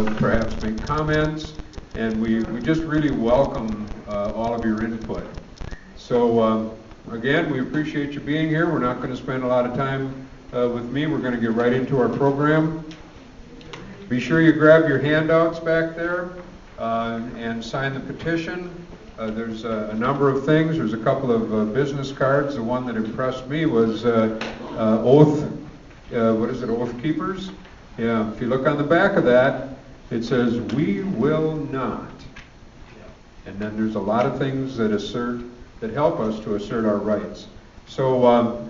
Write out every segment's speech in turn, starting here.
perhaps make comments, and we just really welcome all of your input. So again, we appreciate you being here. We're not going to spend a lot of time with me. We're going to get right into our program. Be sure you grab your handouts back there and sign the petition. There's a number of things. There's a couple of business cards. The one that impressed me was oath keepers? Yeah, if you look on the back of that, it says, "We will not." And then there's a lot of things that help us to assert our rights. So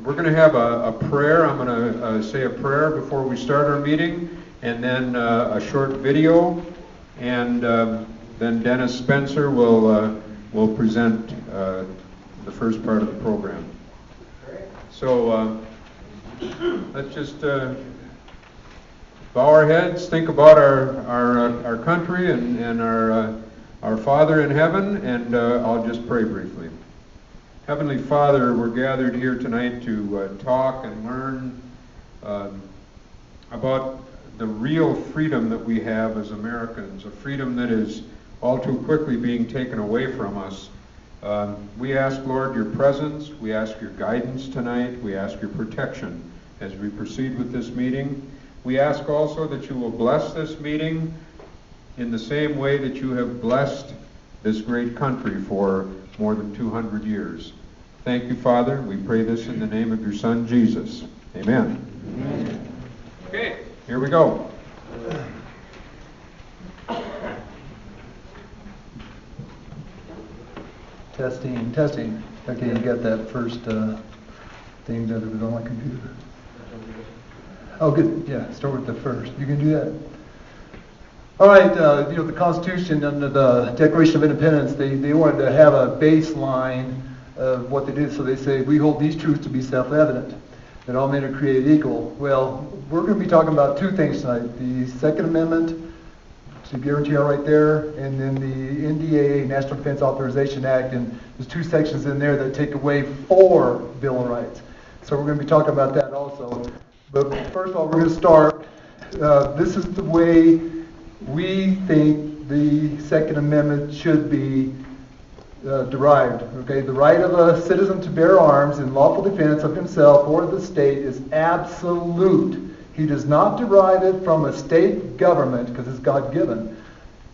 we're going to have a prayer. I'm going to say a prayer before we start our meeting, and then a short video, and then Dennis Spencer will present the first part of the program. So let's just bow our heads, think about our country and our Father in heaven, and I'll just pray briefly. Heavenly Father, we're gathered here tonight to talk and learn about the real freedom that we have as Americans, a freedom that is all too quickly being taken away from us. We ask, Lord, your presence. We ask your guidance tonight. We ask your protection as we proceed with this meeting. We ask also that you will bless this meeting in the same way that you have blessed this great country for more than 200 years. Thank you, Father. We pray this in the name of your Son, Jesus. Amen. Amen. Okay, here we go. Testing. Okay, you got that first thing that was on my computer. Oh, good. Yeah, start with the first. You can do that. All right. The Constitution and the Declaration of Independence, they wanted to have a baseline of what they did. So they say, we hold these truths to be self-evident, that all men are created equal. Well, we're going to be talking about two things tonight: the Second Amendment, to guarantee right there, and then the NDAA, National Defense Authorization Act, and there's two sections in there that take away 4 Bill of Rights. So we're going to be talking about that also. But first of all, we're going to start. This is the way we think the Second Amendment should be derived. Okay, the right of a citizen to bear arms in lawful defense of himself or the state is absolute. He does not derive it from a state government because it's God-given.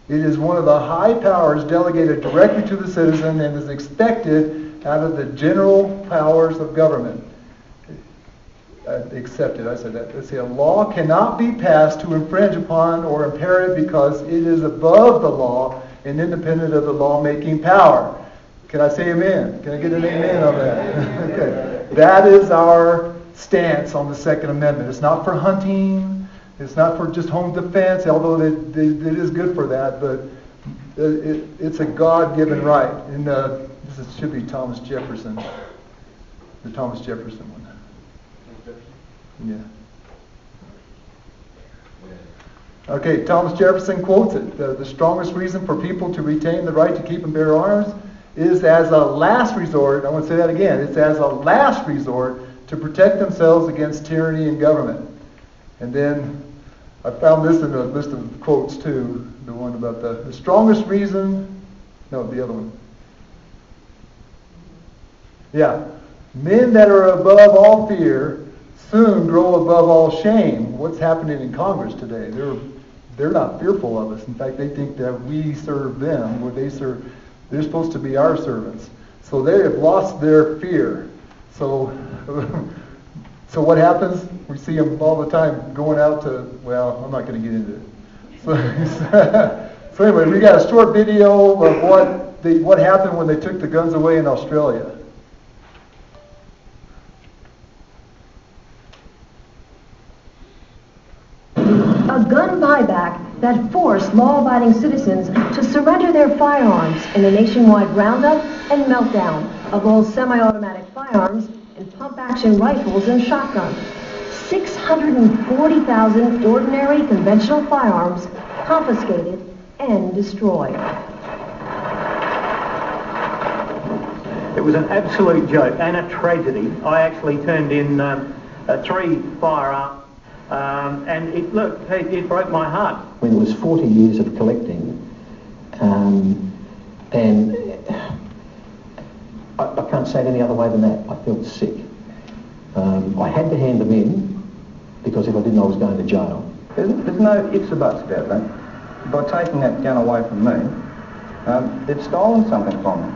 It is one of the high powers delegated directly to the citizen and is expected out of the general powers of government. Accepted, I said that. Let's see, a law cannot be passed to infringe upon or impair it because it is above the law and independent of the lawmaking power. Can I say amen? Can I get an amen on that? Okay. That is our stance on the Second Amendment. It's not for hunting. It's not for just home defense, although it is good for that, but it's a God-given right. And this should be Thomas Jefferson, the Thomas Jefferson one. Yeah. Okay, Thomas Jefferson quotes it. The strongest reason for people to retain the right to keep and bear arms is as a last resort. I want to say that again. It's as a last resort to protect themselves against tyranny and government. And then I found this in a list of quotes too. The one about the strongest reason. No, the other one. Yeah. Men that are above all fear soon grow above all shame. What's happening in Congress today? They're not fearful of us. In fact, they think that we serve them, or they're supposed to be our servants. So they have lost their fear. So what happens? We see them all the time going out to, well, I'm not going to get into it. So anyway, we got a short video of what happened when they took the guns away in Australia. A gun buyback that forced law-abiding citizens to surrender their firearms in a nationwide roundup and meltdown of all semi-automatic firearms and pump-action rifles and shotguns. 640,000 ordinary conventional firearms confiscated and destroyed. It was an absolute joke and a tragedy. I actually turned in 3 firearms And it broke my heart. When it was 40 years of collecting, and I can't say it any other way than that. I felt sick. I had to hand them in because if I didn't, I was going to jail. There's no ifs or buts about that. By taking that gun away from me, they've stolen something from me.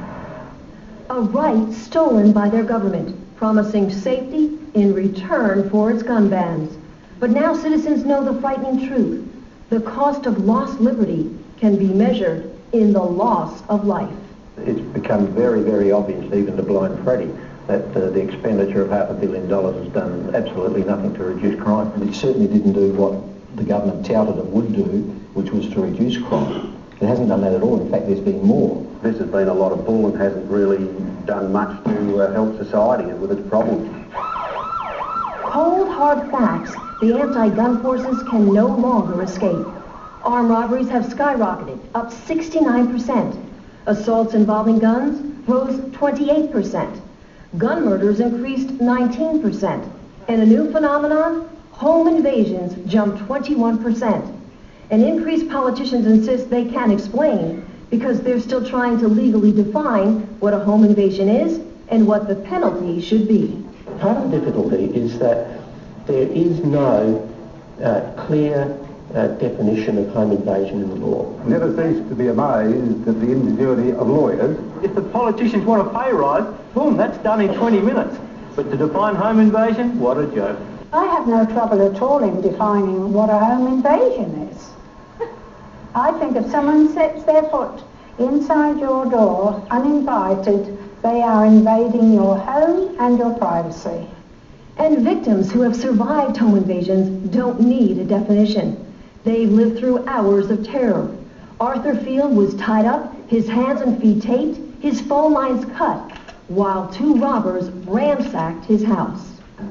A right stolen by their government, promising safety in return for its gun bans. But now citizens know the frightening truth. The cost of lost liberty can be measured in the loss of life. It's become very, very obvious, even to blind Freddie, that the expenditure of $500 million has done absolutely nothing to reduce crime. It certainly didn't do what the government touted it would do, which was to reduce crime. It hasn't done that at all. In fact, there's been more. This has been a lot of bull and hasn't really done much to help society with its problems. Cold, hard facts. The anti-gun forces can no longer escape. Armed robberies have skyrocketed, up 69%. Assaults involving guns rose 28%. Gun murders increased 19%. And a new phenomenon, home invasions jumped 21%. And increased politicians insist they can't explain because they're still trying to legally define what a home invasion is and what the penalty should be. Part of the difficulty is that there is no clear definition of home invasion in the law. Never cease to be amazed at the ingenuity of lawyers. If the politicians want a pay rise, boom, that's done in 20 minutes. But to define home invasion, what a joke. I have no trouble at all in defining what a home invasion is. I think if someone sets their foot inside your door uninvited, they are invading your home and your privacy. And victims who have survived home invasions don't need a definition. They've lived through hours of terror. Arthur Field was tied up, his hands and feet taped, his phone lines cut, while two robbers ransacked his house.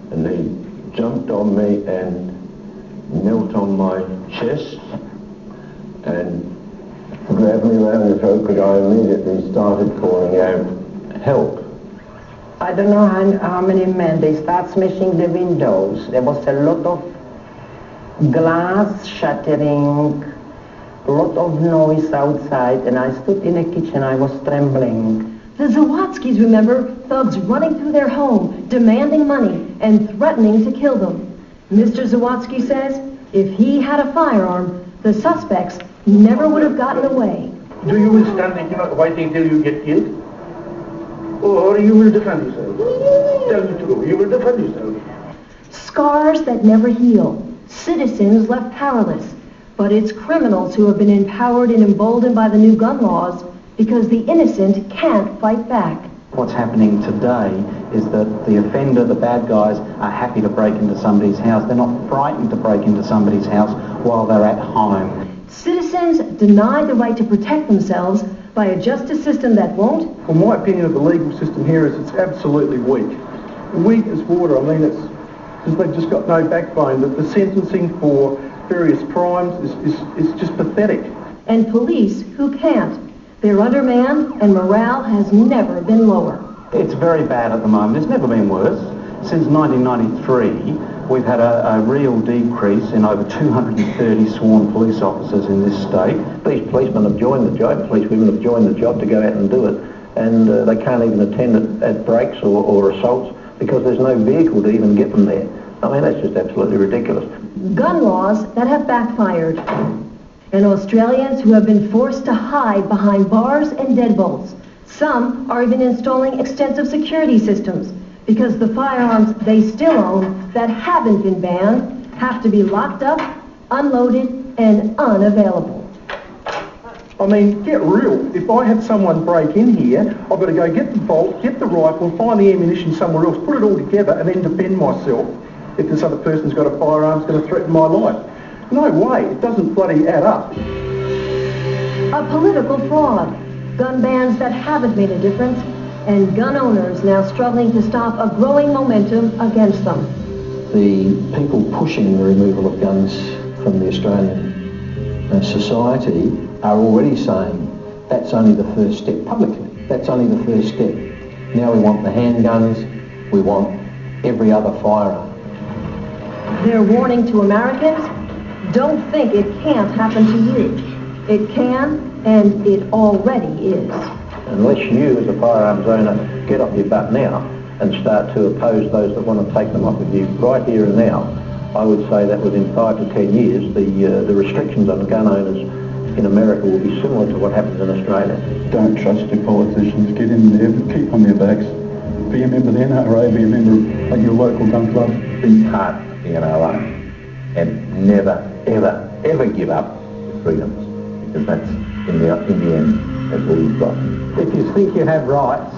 And they jumped on me and knelt on my chest and grabbed me around the throat, but I immediately started calling out, help. I don't know how many men, they start smashing the windows. There was a lot of glass shattering, a lot of noise outside, and I stood in the kitchen, I was trembling. The Zawadzkis, remember, thugs running through their home, demanding money, and threatening to kill them. Mr. Zawadsky says if he had a firearm, the suspects never would have gotten away. Do you will stand there, waiting till you get killed? Or you will defend yourself? Tell me true, you will defend yourself. Scars that never heal. Citizens left powerless. But it's criminals who have been empowered and emboldened by the new gun laws because the innocent can't fight back. What's happening today is that the offender, the bad guys, are happy to break into somebody's house. They're not frightened to break into somebody's house while they're at home. Citizens denied the right to protect themselves by a justice system that won't. Well, my opinion of the legal system here is it's absolutely weak. Weak as water. I mean, they've just got no backbone. The sentencing for various crimes is just pathetic. And police who can't. They're undermanned and morale has never been lower. It's very bad at the moment. It's never been worse. Since 1993, we've had a real decrease in over 230 sworn police officers in this state. These policemen have joined the job, policewomen have joined the job to go out and do it, and they can't even attend at breaks or assaults because there's no vehicle to even get them there. I mean, that's just absolutely ridiculous. Gun laws that have backfired. And Australians who have been forced to hide behind bars and deadbolts. Some are even installing extensive security systems because the firearms they still own that haven't been banned have to be locked up, unloaded, and unavailable. I mean, get real. If I have someone break in here, I've got to go get the bolt, get the rifle, find the ammunition somewhere else, put it all together, and then defend myself if this other person's got a firearm that's going to threaten my life. No way. It doesn't bloody add up. A political fraud. Gun bans that haven't made a difference, and gun owners now struggling to stop a growing momentum against them. The people pushing the removal of guns from the Australian society are already saying that's only the first step publicly. That's only the first step. Now we want the handguns, we want every other firearm. They're warning to Americans, don't think it can't happen to you. It can, and it already is. Unless you, as a firearms owner, get off your butt now and start to oppose those that want to take them off of you right here and now, I would say that within 5 to 10 years, the restrictions on gun owners in America will be similar to what happens in Australia. Don't trust your politicians. Get in there, keep on their backs. Be a member of the NRA, be a member of your local gun club. Be part of the NRA and never, ever, ever give up your freedoms, because that's, in the end, that's all you've got. If you think you have rights,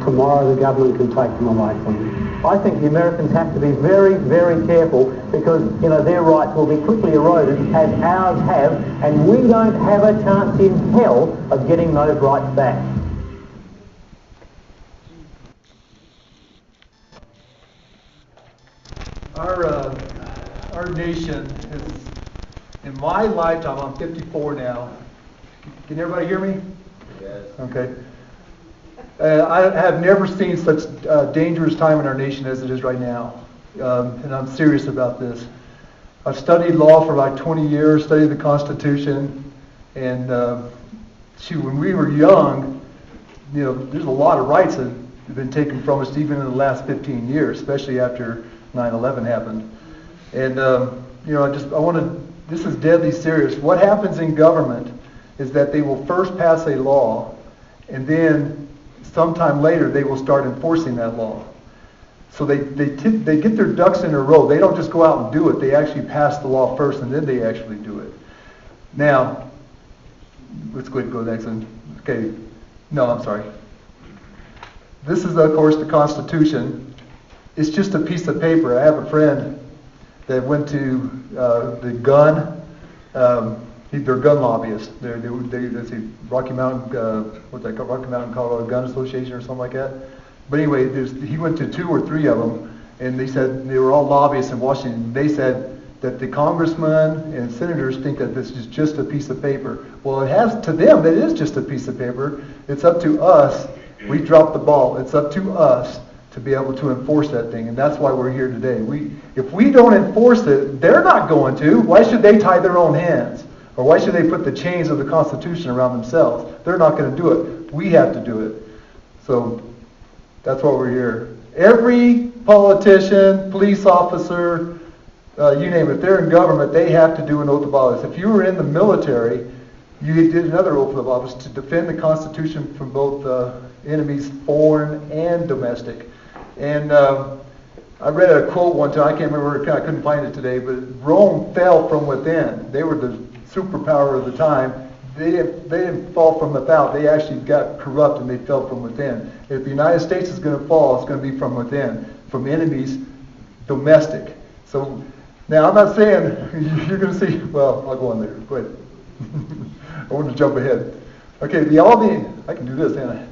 tomorrow the government can take them away from you. I think the Americans have to be very, very careful because, their rights will be quickly eroded as ours have, and we don't have a chance in hell of getting those rights back. Our nation is, in my lifetime, I'm 54 now. Can everybody hear me? Yes. Okay. I have never seen such dangerous time in our nation as it is right now, and I'm serious about this. I've studied law for like 20 years, studied the Constitution, and when we were young, there's a lot of rights that have been taken from us even in the last 15 years, especially after 9/11 happened. And this is deadly serious. What happens in government is that they will first pass a law, and then sometime later they will start enforcing that law. So they get their ducks in a row. They don't just go out and do it. They actually pass the law first, and then they actually do it. Now, let's go ahead and go next one. Okay. No, I'm sorry. This is, of course, the Constitution. It's just a piece of paper. I have a friend that went to they're gun lobbyists. Let's see, Rocky Mountain, Rocky Mountain, Colorado Gun Association or something like that. But anyway, he went to 2 or 3 of them, and they said they were all lobbyists in Washington. They said that the congressmen and senators think that this is just a piece of paper. Well, to them, it is just a piece of paper. It's up to us. We dropped the ball. It's up to us to be able to enforce that thing, and that's why we're here today. If we don't enforce it, they're not going to. Why should they tie their own hands? Or why should they put the chains of the Constitution around themselves? They're not going to do it. We have to do it. So that's why we're here. Every politician, police officer, you name it, they're in government, they have to do an oath of office. If you were in the military, you did another oath of office to defend the Constitution from both enemies, foreign and domestic. And I read a quote one time, I can't remember, I couldn't find it today, but Rome fell from within. They were the superpower of the time. They didn't fall from without. They actually got corrupt and they fell from within. If the United States is going to fall, it's going to be from within, from enemies, domestic. So now I'm not saying you're going to see, well, I'll go on there. Go ahead. I want to jump ahead. Okay, I can do this, can't I?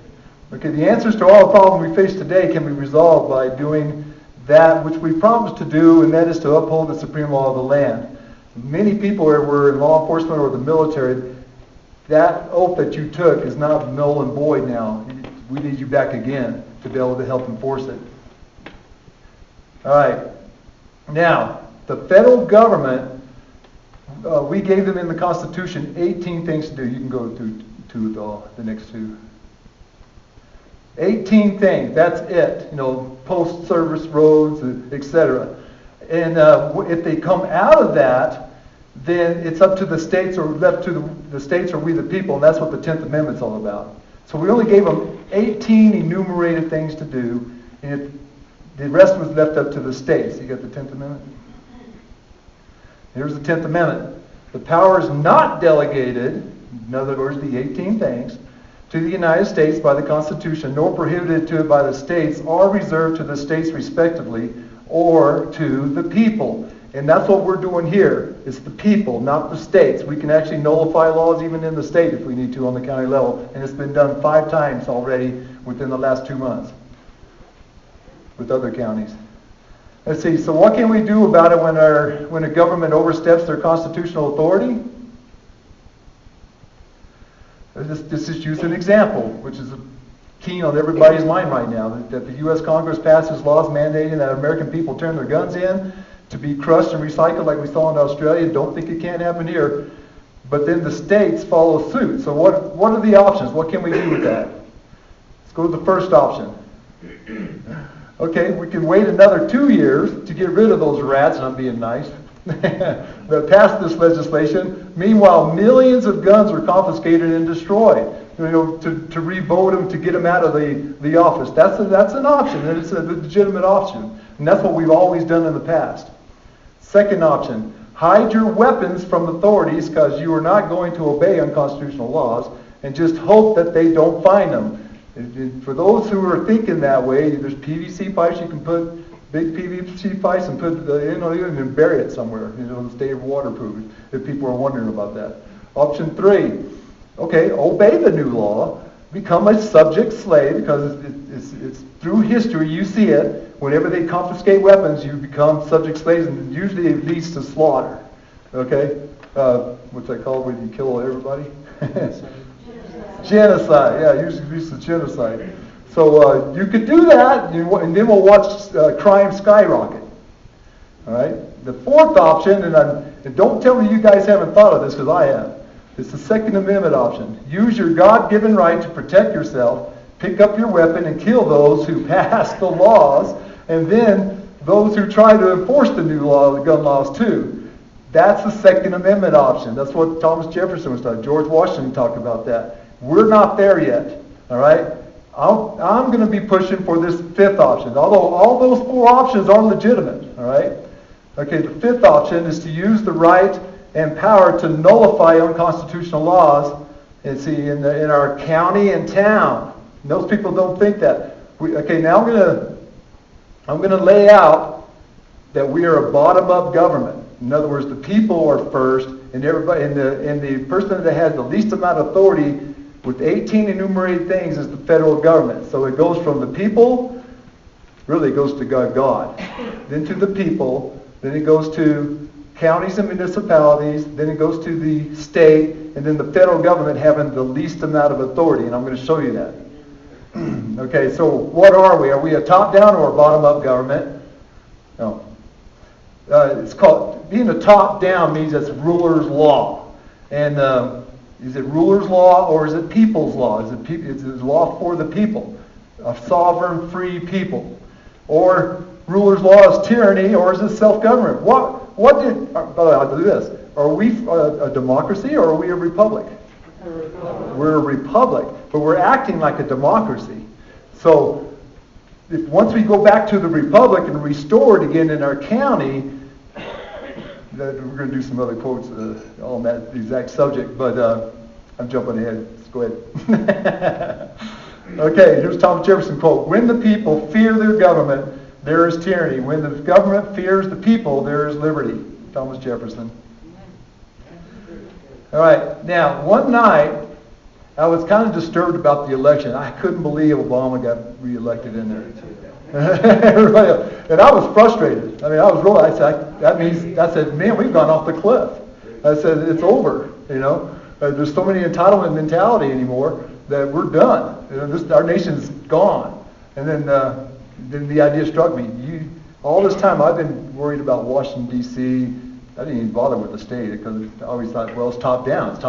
Okay, the answers to all the problems we face today can be resolved by doing that which we promised to do, and that is to uphold the supreme law of the land. Many people were in law enforcement or the military. That oath that you took is not null and void now. We need you back again to be able to help enforce it. All right. Now, the federal government, we gave them in the Constitution 18 things to do. You can go to the next 2. 18 things. That's it. Post-service roads, etc. And if they come out of that, then it's up to the states or left to the states or we the people, and that's what the 10th Amendment's all about. So we only gave them 18 enumerated things to do, and the rest was left up to the states. You got the 10th Amendment? Here's the 10th Amendment. The power is not delegated, in other words, the 18 things, to the United States by the Constitution, nor prohibited to it by the states, or reserved to the states respectively, or to the people. And that's what we're doing here. It's the people, not the states. We can actually nullify laws even in the state if we need to on the county level. And it's been done 5 times already within the last 2 months with other counties. Let's see, so what can we do about it when a government oversteps their constitutional authority? Let's just use an example, which is keen on everybody's mind right now, that the U.S. Congress passes laws mandating that American people turn their guns in. to be crushed and recycled like we saw in Australia. Don't think it can't happen here. But then the states follow suit. So what are the options? What can we do with that? Let's go to the first option. Okay, we can wait another 2 years to get rid of those rats, and I'm being nice, but pass this legislation. Meanwhile, millions of guns were confiscated and destroyed, to revote them, to get them out of the office. That's an option, and it's a legitimate option. And that's what we've always done in the past. Second option, hide your weapons from authorities because you are not going to obey unconstitutional laws, and just hope that they don't find them. For those who are thinking that way, there's PVC pipes. You can put big PVC pipes and put, even bury it somewhere, stay waterproof, if people are wondering about that. Option 3, okay, obey the new law, become a subject slave, because it's through history, you see it. Whenever they confiscate weapons, you become subject slaves, and usually it leads to slaughter. Okay? What's that called when you kill everybody? Genocide. Yeah, usually leads to genocide. So you could do that, and then we'll watch crime skyrocket. All right? The fourth option, and don't tell me you guys haven't thought of this, because I have. It's the Second Amendment option. Use your God-given right to protect yourself, pick up your weapon, and kill those who pass the laws, and then those who try to enforce the new law, the gun laws too. That's the Second Amendment option. That's what Thomas Jefferson was talking. George Washington talked about that. We're not there yet. All right? I'm going to be pushing for this fifth option, although all those four options are legitimate. All right? Okay, the fifth option is to use the right and power to nullify unconstitutional laws, and see, in our county and town. Most people don't think that. Now I'm going to lay out that we are a bottom-up government. In other words, the people are first, and everybody, and the person that has the least amount of authority with 18 enumerated things is the federal government. So it goes from the people, really it goes to God, then to the people, then it goes to counties and municipalities, then it goes to the state, and then the federal government having the least amount of authority, and I'm going to show you that. Okay, so what are we? Are we a top-down or a bottom-up government? No. It's called, being a top-down means it's ruler's law. And is it ruler's law or is it people's law? Is it law for the people? A sovereign, free people? Or ruler's law is tyranny, or is it self-government? I'll do this. Are we a democracy or are we a republic? We're a republic, but we're acting like a democracy. So once we go back to the republic and restore it again in our county, we're going to do some other quotes on that exact subject, but I'm jumping ahead. Let's go ahead. Okay, here's Thomas Jefferson quote. When the people fear their government, there is tyranny. When the government fears the people, there is liberty. Thomas Jefferson. All right, now, one night, I was kind of disturbed about the election. I couldn't believe Obama got reelected in there. And I was frustrated. I mean, I said, man, we've gone off the cliff. I said, it's over, There's so many entitlement mentality anymore that we're done. Our nation's gone. And then the idea struck me. All this time I've been worried about Washington, D.C. I didn't even bother with the state because I always thought, well, it's top down.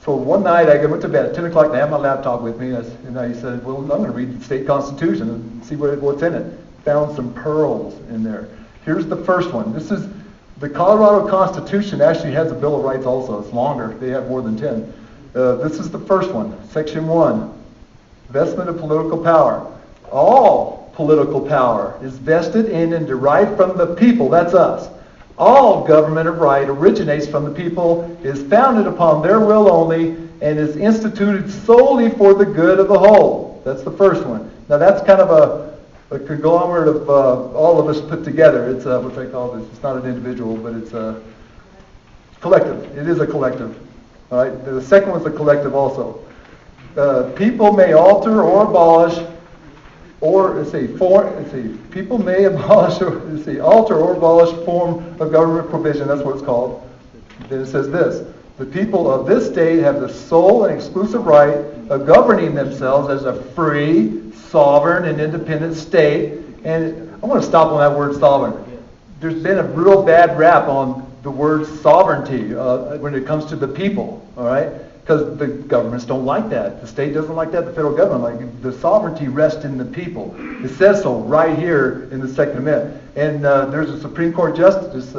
So one night I went to bed at 10 o'clock and I had my laptop with me, and I said, well, I'm going to read the state constitution and see what's in it. Found some pearls in there. Here's the first one. This is the Colorado Constitution. Actually has a Bill of Rights also. It's longer. They have more than 10. This is the first one. Section 1. Vestment of political power. All political power is vested in and derived from the people. That's us. All government of right originates from the people, is founded upon their will only, and is instituted solely for the good of the whole. That's the first one. Now that's kind of a conglomerate of all of us put together. It's what they call this. It's not an individual, but it's a collective. It is a collective. All right. The second one's a collective also. People may alter or abolish, people may alter or abolish form of government provision. That's what it's called. Then it says this: the people of this state have the sole and exclusive right of governing themselves as a free, sovereign, and independent state. And I want to stop on that word sovereign. there's been a real bad rap on the word sovereignty when it comes to the people, all right? Because the governments don't like that. The state doesn't like that. The federal government like the sovereignty rests in the people. It says so right here in the Second Amendment. And there's a Supreme Court justice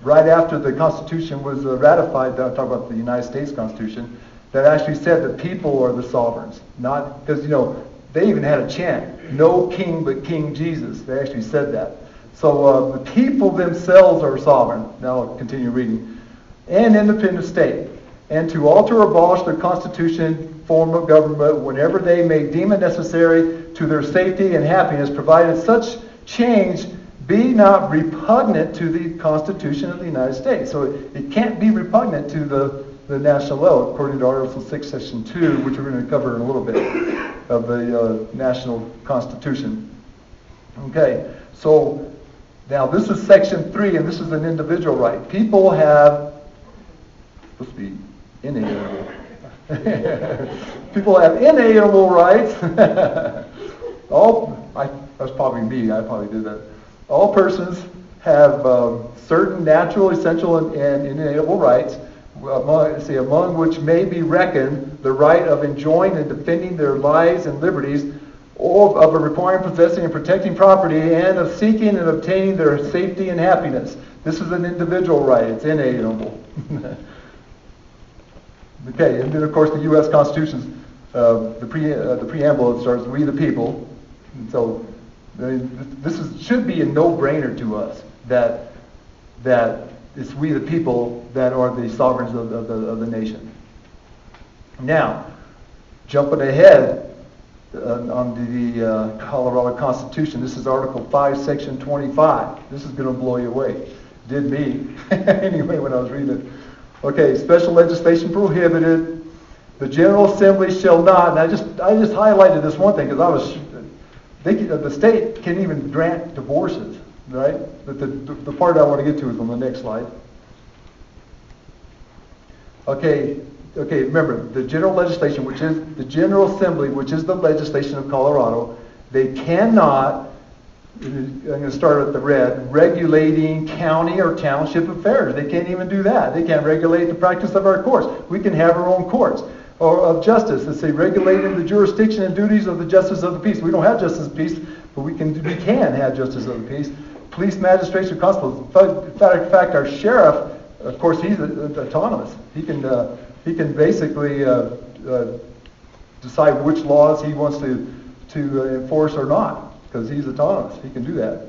right after the Constitution was ratified. I'm talking about the United States Constitution, that actually said the people are the sovereigns. Not because they even had a chant, "No king but King Jesus." They actually said that. So the people themselves are sovereign. Now I'll continue reading. And independent state. And to alter or abolish their constitution, form of government, whenever they may deem it necessary to their safety and happiness, provided such change be not repugnant to the Constitution of the United States. So it can't be repugnant to the national law, according to Article 6, Section 2, which we're going to cover in a little bit, of the national Constitution. Okay, so now this is Section 3, and this is an individual right. People have, supposed to be inalienable. People have inalienable rights. That's probably me. I probably did that. All persons have certain natural, essential, and inalienable rights, among which may be reckoned the right of enjoying and defending their lives and liberties, or of acquiring, possessing, and protecting property, and of seeking and obtaining their safety and happiness. This is an individual right. It's inalienable. Okay, and then of course the U.S. Constitution's the preamble, it starts, "We the people." And so this should be a no-brainer to us that it's we the people that are the sovereigns of the nation. Now, jumping ahead on the Colorado Constitution, this is Article 5, Section 25. This is going to blow you away. Did me anyway when I was reading it. Okay, special legislation prohibited. The General Assembly shall not. And I just highlighted this one thing because the state can even grant divorces, right? But the part I want to get to is on the next slide. Okay. Remember the general legislation, which is the General Assembly, which is the legislation of Colorado. They cannot. I'm going to start at the red, regulating county or township affairs. They can't even do that. They can't regulate the practice of our courts. We can have our own courts. Or of justice, let's say regulating the jurisdiction and duties of the justice of the peace. We don't have justice of the peace, but we can have justice of the peace. Police, magistrates, or constables. In fact, our sheriff, of course, he's autonomous. He can basically decide which laws he wants to enforce or not. Because he's autonomous. He can do that.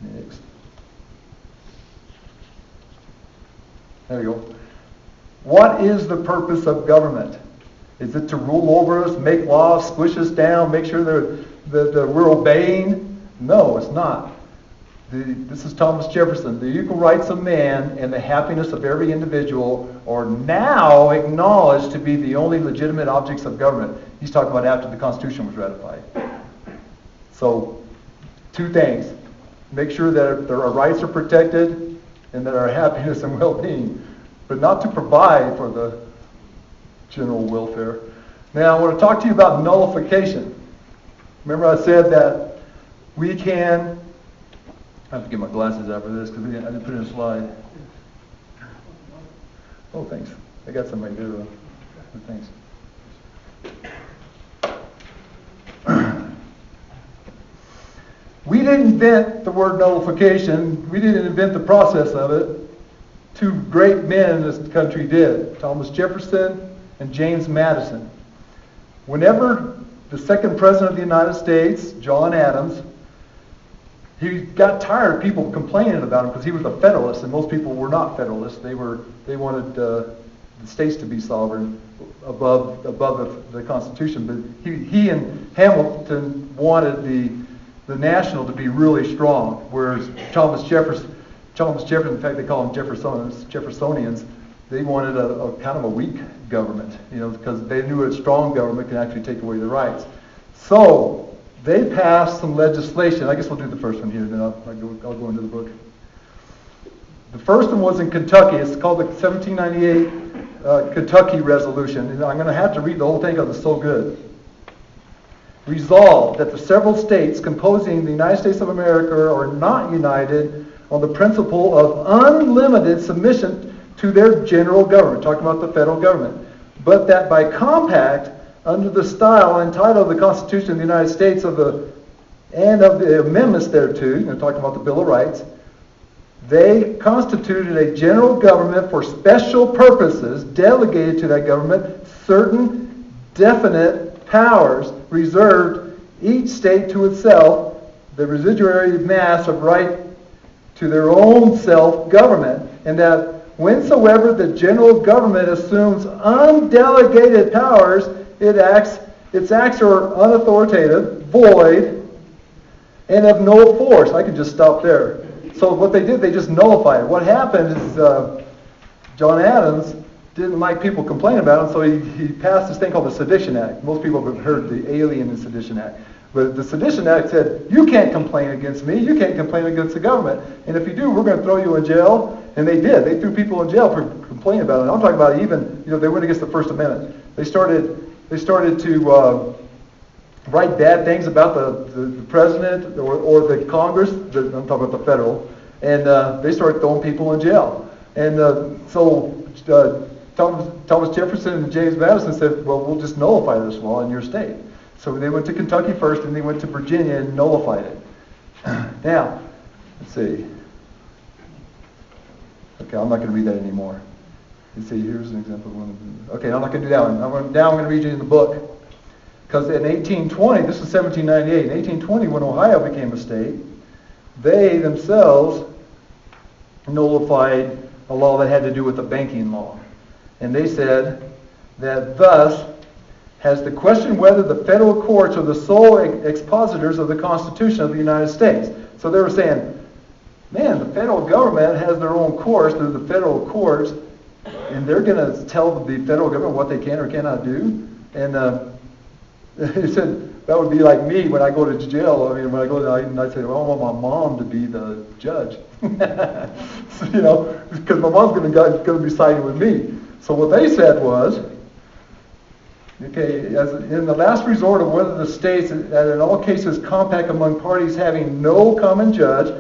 Next. There you go. What is the purpose of government? Is it to rule over us, make laws, squish us down, make sure that we're obeying? No, it's not. This is Thomas Jefferson. The equal rights of man and the happiness of every individual are now acknowledged to be the only legitimate objects of government. He's talking about after the Constitution was ratified. So, two things. Make sure that our rights are protected and that our happiness and well-being, but not to provide for the general welfare. Now, I want to talk to you about nullification. Remember I said that we can... I have to get my glasses after this because I didn't put in a slide. Oh, thanks. I got somebody to do thanks. We didn't invent the word nullification. We didn't invent the process of it. Two great men in this country did, Thomas Jefferson and James Madison. Whenever the second president of the United States, John Adams, he got tired of people complaining about him because he was a Federalist, and most people were not Federalists. They wanted the states to be sovereign above the Constitution. But he and Hamilton wanted the national to be really strong, whereas Thomas Jefferson, in fact they call them Jeffersonians, they wanted a kind of a weak government, because they knew a strong government can actually take away the rights. So they passed some legislation. I guess we'll do the first one here, then I'll go into the book. The first one was in Kentucky. It's called the 1798 Kentucky Resolution. And I'm going to have to read the whole thing because it's so good. resolved that the several states composing the United States of America are not united on the principle of unlimited submission to their general government, talking about the federal government, but that by compact, under the style and title of the Constitution of the United States and of the amendments thereto, talking about the Bill of Rights, they constituted a general government for special purposes, delegated to that government certain definite powers reserved each state to itself, the residuary mass of right to their own self-government, and that whensoever the general government assumes undelegated powers, its acts are unauthoritative, void, and of no force. I could just stop there. So what they did, they just nullified it. What happened is John Adams didn't like people complaining about him, so he passed this thing called the Sedition Act. Most people have heard the Alien and Sedition Act. But the Sedition Act said, you can't complain against me, you can't complain against the government, and if you do, we're going to throw you in jail. And they did. They threw people in jail for complaining about it. I'm talking about even, they went against the First Amendment. They started to write bad things about the president or the Congress. I'm talking about the federal. And they started throwing people in jail. And so Thomas Jefferson and James Madison said, well, we'll just nullify this law in your state. So they went to Kentucky first, and they went to Virginia and nullified it. Now, let's see. Okay, I'm not going to read that anymore. You see, here's an example of one. Okay, I'm not going to do that one. Now I'm going to read you in the book. Because in 1820, this is 1798, in 1820 when Ohio became a state, they themselves nullified a law that had to do with the banking law. And they said that thus has the question whether the federal courts are the sole expositors of the Constitution of the United States. So they were saying, man, the federal government has their own courts, they're the federal courts, and they're going to tell the federal government what they can or cannot do. And he said, that would be like me when I go to jail. I mean, when I go there, and I say, well, I want my mom to be the judge. So, because my mom's going to be siding with me. So what they said was, okay, as in the last resort of whether the states, that in all cases compact among parties having no common judge,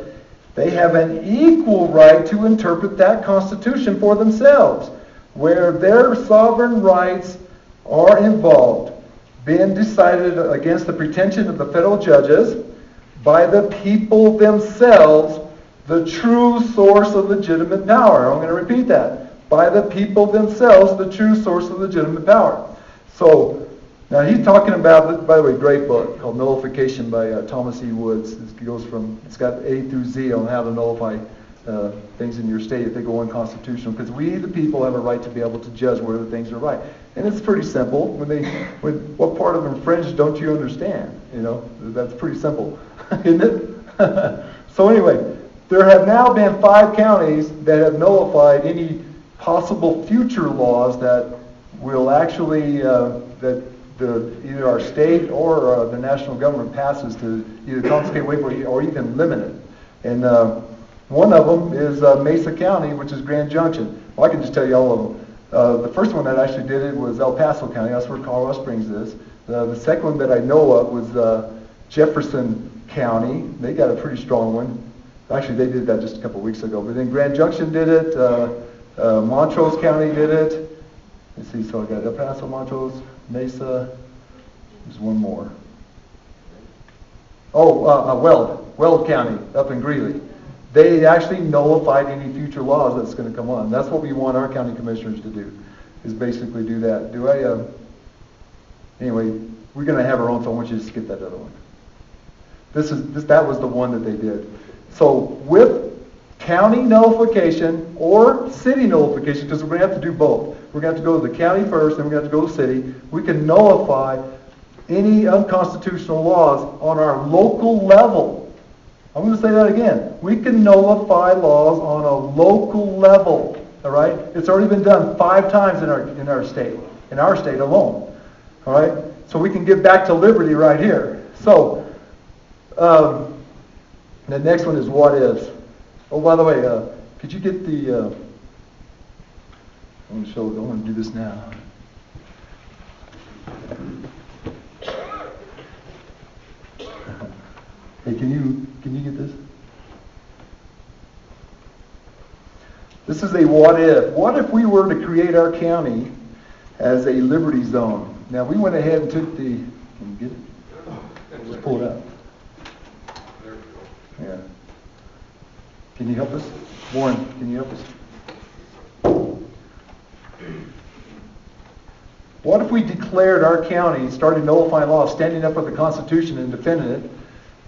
they have an equal right to interpret that Constitution for themselves, where their sovereign rights are involved, being decided against the pretension of the federal judges by the people themselves, the true source of legitimate power. I'm going to repeat that. By the people themselves, the true source of legitimate power. So, now he's talking about, by the way, great book called Nullification by Thomas E. Woods. It's got A through Z on how to nullify things in your state if they go unconstitutional. Because we, the people, have a right to be able to judge whether things are right. And it's pretty simple. What part of infringe don't you understand? That's pretty simple, isn't it? So anyway, there have now been 5 counties that have nullified any possible future laws that will actually either our state or the national government passes to either confiscate, waive, or even limit it. And one of them is Mesa County, which is Grand Junction. Well, I can just tell you all of them. The first one that actually did it was El Paso County. That's where Colorado Springs is. The second one that I know of was Jefferson County. They got a pretty strong one. Actually, they did that just a couple of weeks ago. But then Grand Junction did it. Montrose County did it. Let's see, so I got El Paso, Montrose, Mesa. There's one more. Weld County up in Greeley. They actually nullified any future laws that's going to come on. That's what we want our county commissioners to do, is basically do that. Anyway, we're going to have our own, so I want you to skip that other one. That was the one that they did. So with county nullification or city nullification, because we're going to have to do both. We're going to have to go to the county first, then we're going to have to go to the city. We can nullify any unconstitutional laws on our local level. I'm going to say that again. We can nullify laws on a local level. All right? It's already been done 5 times in our state alone. All right? So we can get back to liberty right here. So the next one is what ifs. Oh, by the way, could you get the? I want to do this now. Hey, can you get this? This is a what if. What if we were to create our county as a liberty zone? Now, we went ahead and took the, can you get it? Just pull it up. There we go. Yeah. Can you help us? Warren, can you help us? What if we declared our county, started nullifying laws, standing up for the Constitution and defending it,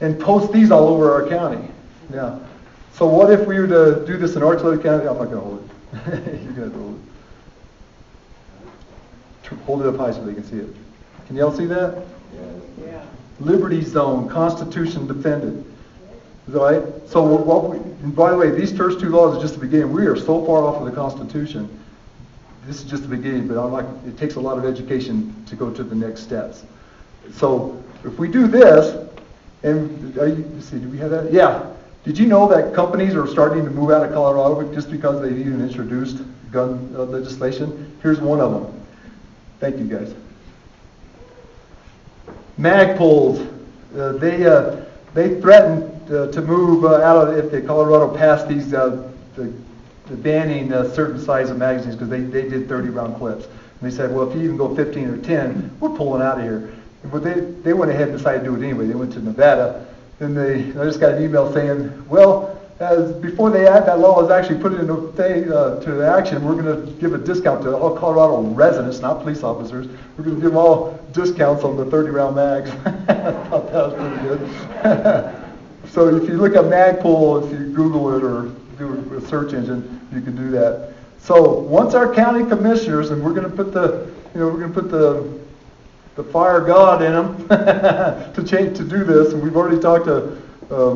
and post these all over our county? Now, so what if we were to do this in Archuleta County? I'm not going to hold it. You're going to hold it. Hold it up high so they can see it. Can y'all see that? Yeah. Liberty zone, Constitution defended. Is that right? So what and by the way, these first two laws are just the beginning. We are so far off of the Constitution. This is just the beginning, but it takes a lot of education to go to the next steps. So if we do this, and let's see, do we have that? Yeah. Did you know that companies are starting to move out of Colorado just because they've even introduced gun legislation? Here's one of them. Thank you, guys. Magpoles. They threatened to move out of if Colorado passed these the banning certain size of magazines because they did 30-round clips. And they said, well, if you even go 15 or 10, we're pulling out of here. But they went ahead and decided to do it anyway. They went to Nevada. Then I just got an email saying, well, before they add that law is actually put into action, we're going to give a discount to all Colorado residents, not police officers. We're going to give them all discounts on the 30-round mags. I thought that was pretty good. So if you look up Magpul, if you Google it or do a search engine, you can do that. So once our county commissioners, and we're going to put the fire god in them to do this, and we've already talked to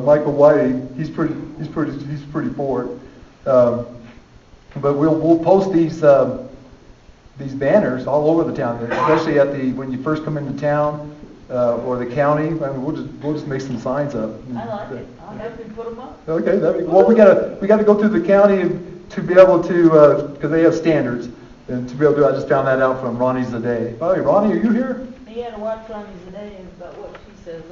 Michael Whitey. He's pretty for it. But we'll post these banners all over the town, especially when you first come into town or the county. I mean, we'll just make some signs up. I like it. I'll have to put them up. Okay. Well, we got to go through the county to be able to because they have standards. And to be able to, I just found that out from Ronnie's the Day. By the way, Ronnie, are you here? Yeah, to watch Ronnie's the Day about what she says.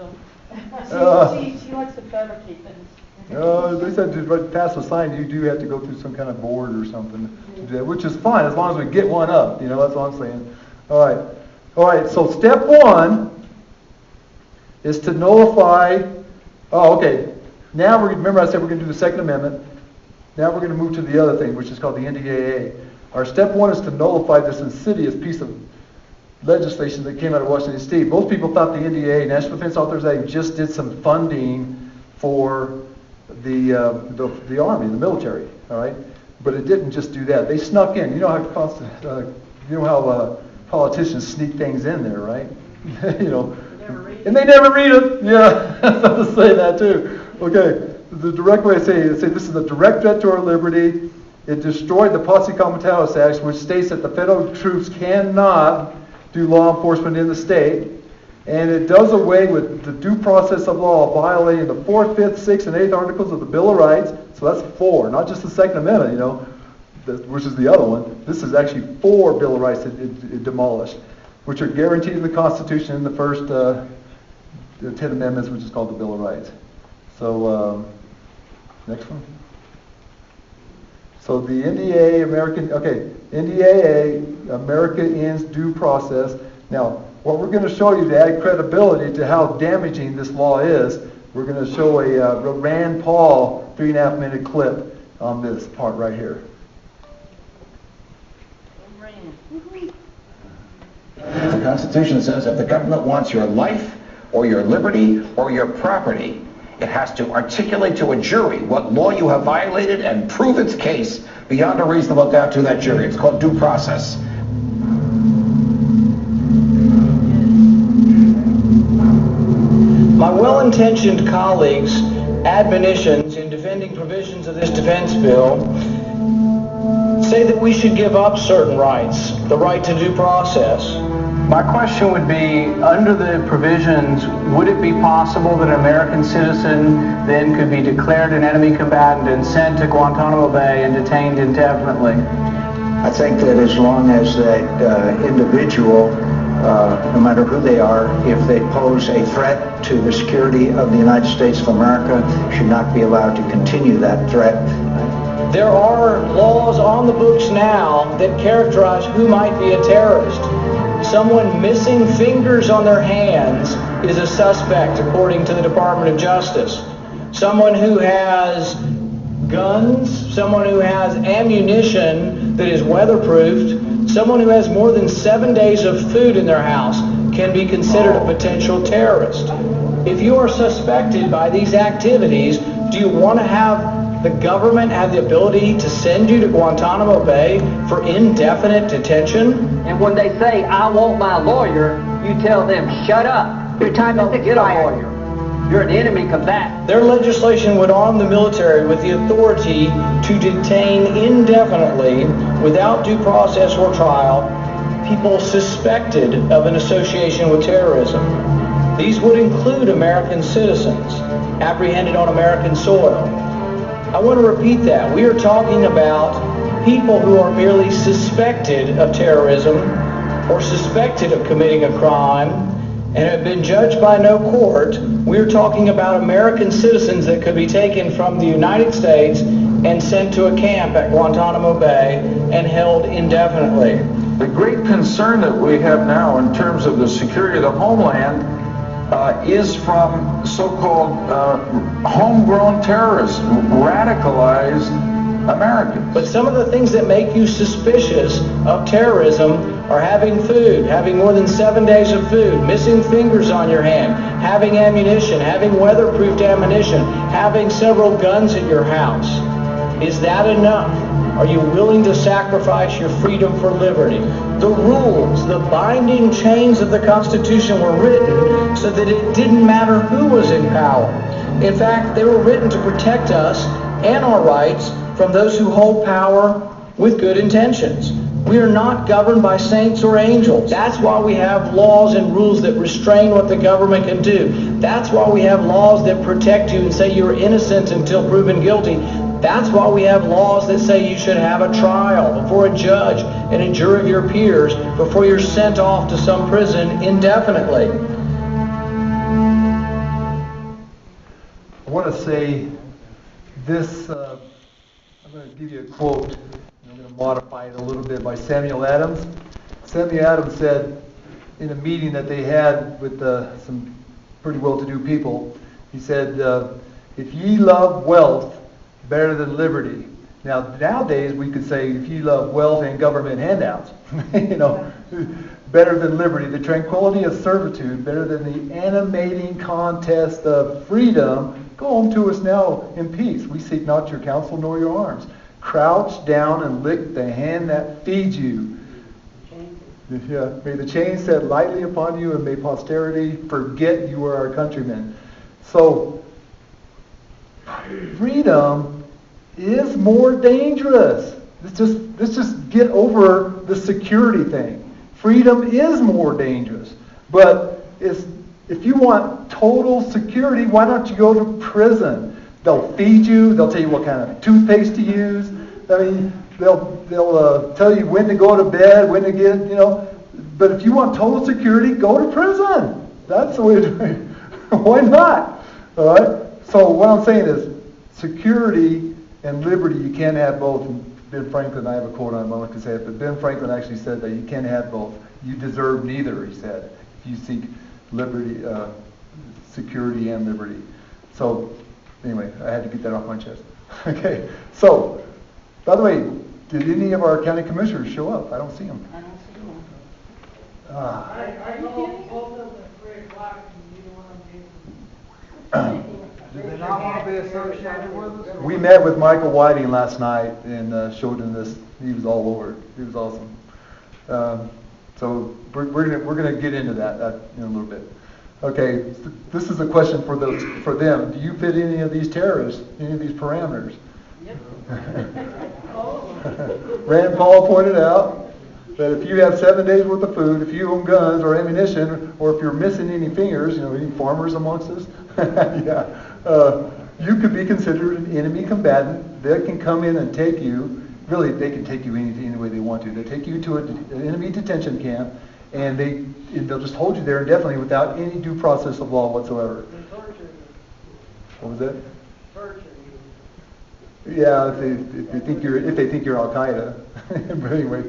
She likes to fabricate things. They said to pass a sign, you do have to go through some kind of board or something to do that, which is fine as long as we get one up. That's what I'm saying. All right. So step one is to nullify. Oh, okay. Now remember I said we're going to do the Second Amendment. Now we're going to move to the other thing, which is called the NDAA. Our step one is to nullify this insidious piece of legislation that came out of Washington State. Most people thought the NDAA, National Defense Authorization Act, just did some funding for the Army, the military. All right, but it didn't just do that. They snuck in. You know how politicians sneak things in there, right? And they never read it. Yeah, I have to say that too. Okay, the direct way to say this is a direct threat to our liberty. It destroyed the Posse Comitatus Act, which states that the federal troops cannot do law enforcement in the state. And it does away with the due process of law, violating the 4th, 5th, 6th, and 8th articles of the Bill of Rights. So that's 4, not just the Second Amendment, which is the other one. This is actually 4 Bill of Rights that it demolished, which are guaranteed in the Constitution in the first 10 Amendments, which is called the Bill of Rights. So, next one. So the NDAA, NDAA, America Ends Due Process. Now, what we're going to show you to add credibility to how damaging this law is, we're going to show a Rand Paul 3.5-minute clip on this part right here. The Constitution says if the government wants your life or your liberty or your property, it has to articulate to a jury what law you have violated and prove its case beyond a reasonable doubt to that jury. It's called due process. My well-intentioned colleagues' admonitions in defending provisions of this defense bill say that we should give up certain rights, the right to due process. My question would be, under the provisions, would it be possible that an American citizen then could be declared an enemy combatant and sent to Guantanamo Bay and detained indefinitely? I think that as long as that individual no matter who they are, if they pose a threat to the security of the United States of America, should not be allowed to continue that threat. There are laws on the books now that characterize who might be a terrorist. Someone missing fingers on their hands is a suspect, according to the Department of Justice. Someone who has guns, someone who has ammunition that is weatherproofed, someone who has more than 7 days of food in their house can be considered a potential terrorist. If you are suspected by these activities, do you want to have the government have the ability to send you to Guantanamo Bay for indefinite detention? And when they say, I want my lawyer, you tell them, shut up. Your time is Get a lawyer. You're an enemy combatant. Their legislation would arm the military with the authority to detain indefinitely, without due process or trial, people suspected of an association with terrorism. These would include American citizens apprehended on American soil. I want to repeat that. We are talking about people who are merely suspected of terrorism or suspected of committing a crime and have been judged by no court. We're talking about American citizens that could be taken from the United States and sent to a camp at Guantanamo Bay and held indefinitely. The great concern that we have now in terms of the security of the homeland is from so-called homegrown terrorists, radicalized Americans. But some of the things that make you suspicious of terrorism are having food, having more than 7 days of food, missing fingers on your hand, having ammunition, having weatherproofed ammunition, having several guns at your house. Is that enough? Are you willing to sacrifice your freedom for liberty? The rules, the binding chains of the Constitution were written so that it didn't matter who was in power. In fact, they were written to protect us and our rights from those who hold power with good intentions. We are not governed by saints or angels. That's why we have laws and rules that restrain what the government can do. That's why we have laws that protect you and say you're innocent until proven guilty. That's why we have laws that say you should have a trial before a judge and a jury of your peers before you're sent off to some prison indefinitely. I want to say this, I'm going to give you a quote. I'm going to modify it a little bit by Samuel Adams. Samuel Adams said in a meeting that they had with some pretty well-to-do people, he said, if ye love wealth better than liberty. Now, nowadays we could say if you love wealth and government handouts, you know, better than liberty, the tranquility of servitude, better than the animating contest of freedom, go home to us now in peace. We seek not your counsel nor your arms. Crouch down and lick the hand that feeds you. Yeah, may the chain set lightly upon you, and may posterity forget you are our countrymen. So, freedom is more dangerous. Let's just get over the security thing. Freedom is more dangerous. But if you want total security, why don't you go to prison? They'll feed you. They'll tell you what kind of toothpaste to use. I mean, they'll tell you when to go to bed, when to get, you know. But if you want total security, go to prison. That's the way to do it. Why not? All right? So what I'm saying is, security and liberty, you can't have both. And Ben Franklin, I have a quote on it, I'm not going to say it, but Ben Franklin actually said that you can't have both. You deserve neither, he said, if you seek liberty, security and liberty. So, anyway, I had to get that off my chest. Okay, so, by the way, did any of our county commissioners show up? I don't see them. I don't see one. Ah. I know both of them are very black and neither one of them is. Do they not want to be associated with us? We met with Michael Whiting last night and showed him this. He was all over it. He was awesome. So we're gonna get into that in a little bit. Okay, this is a question for them. Do you fit any of these terrorists? Any of these parameters? Yep. Rand Paul pointed out that if you have 7 days worth of food, if you own guns or ammunition, or if you're missing any fingers, you know, any farmers amongst us, yeah, you could be considered an enemy combatant. They can come in and take you. really, they can take you any way they want to. They take you to an enemy detention camp, and they'll just hold you there indefinitely without any due process of law whatsoever. What was that? Yeah, if they think you're Al Qaeda. But anyway,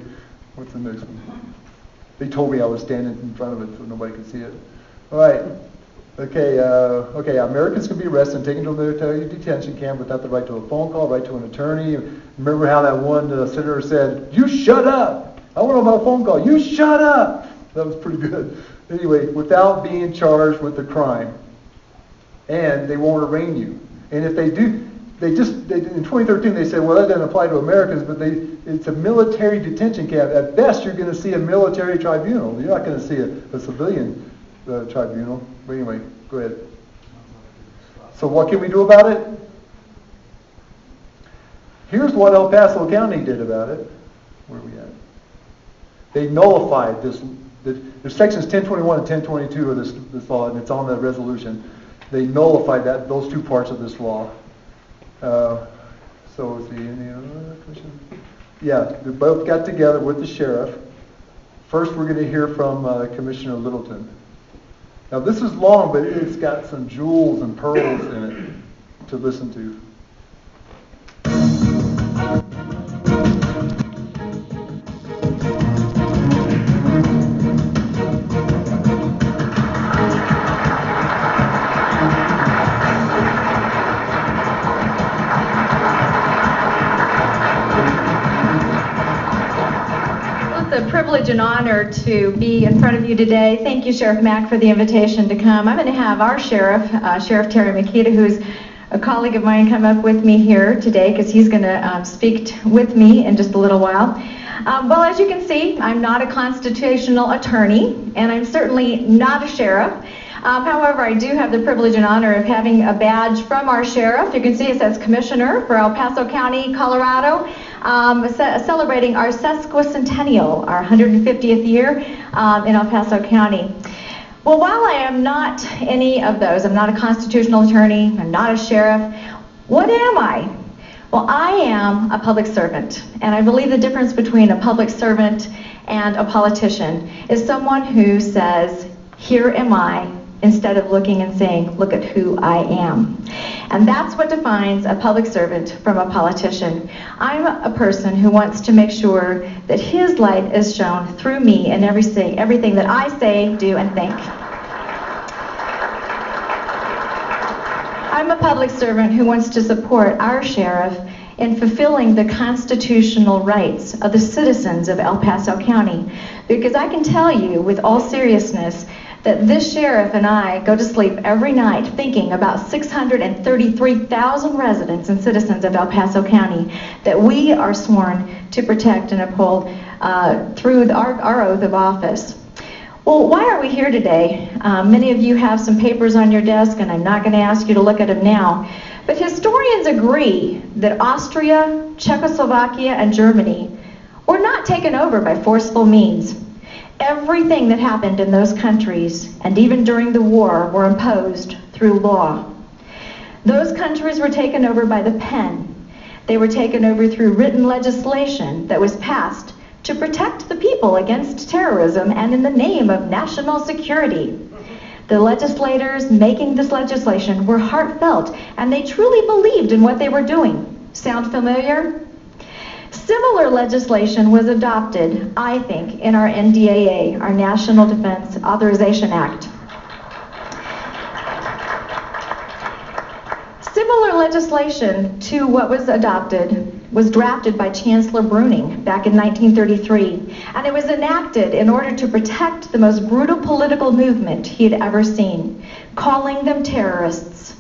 what's the next one? They told me I was standing in front of it so nobody could see it. All right. Okay. Americans can be arrested and taken to a military detention camp without the right to a phone call, right to an attorney. Remember how that one senator said, "You shut up! I want to know about a phone call. You shut up!" That was pretty good. Anyway, without being charged with a crime, and they won't arraign you. And if they do, in 2013 they said, well, that doesn't apply to Americans, but it's a military detention camp. At best, you're going to see a military tribunal. You're not going to see a civilian tribunal. But anyway, go ahead. So what can we do about it? Here's what El Paso County did about it. Where are we at? They nullified this. There's sections 1021 and 1022 of this law, and it's on the resolution. They nullified those two parts of this law. So is there any other question? Yeah, they both got together with the sheriff. First, we're going to hear from Commissioner Littleton. Now, this is long, but it's got some jewels and pearls in it to listen to. It's a privilege and honor to be in front of you today. Thank you, Sheriff Mack, for the invitation to come. I'm going to have our sheriff, Sheriff Terry Makita, who's a colleague of mine, come up with me here today because he's going to speak with me in just a little while. Well, as you can see, I'm not a constitutional attorney, and I'm certainly not a sheriff. However, I do have the privilege and honor of having a badge from our sheriff. You can see it says Commissioner for El Paso County, Colorado, celebrating our sesquicentennial, our 150th year in El Paso County. Well, while I am not any of those, I'm not a constitutional attorney, I'm not a sheriff, what am I? Well, I am a public servant, and I believe the difference between a public servant and a politician is someone who says, here am I, instead of looking and saying, look at who I am. And that's what defines a public servant from a politician. I'm a person who wants to make sure that his light is shown through me in everything that I say, do, and think. I'm a public servant who wants to support our sheriff in fulfilling the constitutional rights of the citizens of El Paso County. Because I can tell you with all seriousness that this sheriff and I go to sleep every night thinking about 633,000 residents and citizens of El Paso County that we are sworn to protect and uphold through our oath of office. Well, why are we here today? Many of you have some papers on your desk, and I'm not going to ask you to look at them now. But historians agree that Austria, Czechoslovakia, and Germany were not taken over by forceful means. Everything that happened in those countries, and even during the war, were imposed through law. Those countries were taken over by the pen. They were taken over through written legislation that was passed to protect the people against terrorism and in the name of national security. The legislators making this legislation were heartfelt, and they truly believed in what they were doing. Sound familiar? Similar legislation was adopted, I think, in our NDAA, our National Defense Authorization Act. Similar legislation to what was adopted was drafted by Chancellor Bruning back in 1933, and it was enacted in order to protect the most brutal political movement he had ever seen, calling them terrorists.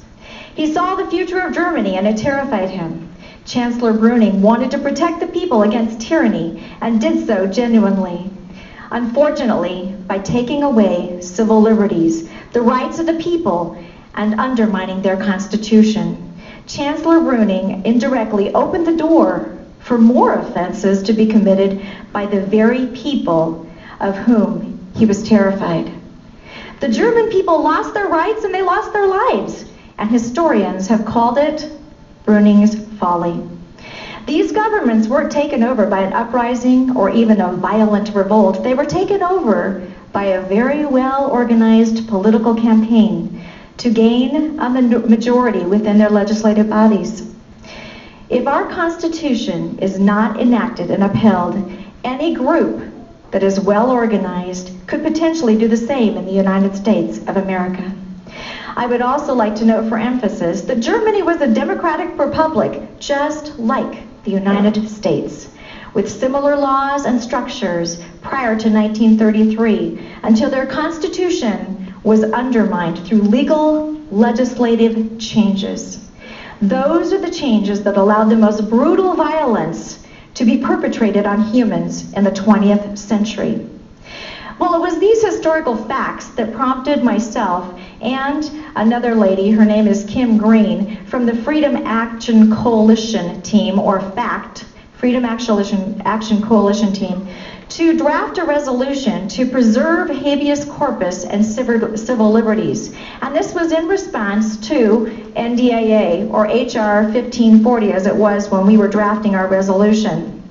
He saw the future of Germany, and it terrified him. Chancellor Bruning wanted to protect the people against tyranny and did so genuinely. Unfortunately, by taking away civil liberties, the rights of the people, and undermining their constitution, Chancellor Bruning indirectly opened the door for more offenses to be committed by the very people of whom he was terrified. The German people lost their rights and they lost their lives, and historians have called it Bruning's folly. These governments weren't taken over by an uprising or even a violent revolt. They were taken over by a very well-organized political campaign to gain a majority within their legislative bodies. If our Constitution is not enacted and upheld, any group that is well-organized could potentially do the same in the United States of America. I would also like to note for emphasis that Germany was a democratic republic just like the United States, with similar laws and structures prior to 1933, until their constitution was undermined through legal legislative changes. Those are the changes that allowed the most brutal violence to be perpetrated on humans in the 20th century. Well, it was these historical facts that prompted myself and another lady, her name is Kim Green, from the Freedom Action Coalition team, or FACT, Freedom Action Coalition team, to draft a resolution to preserve habeas corpus and civil liberties. And this was in response to NDAA, or HR 1540, as it was when we were drafting our resolution.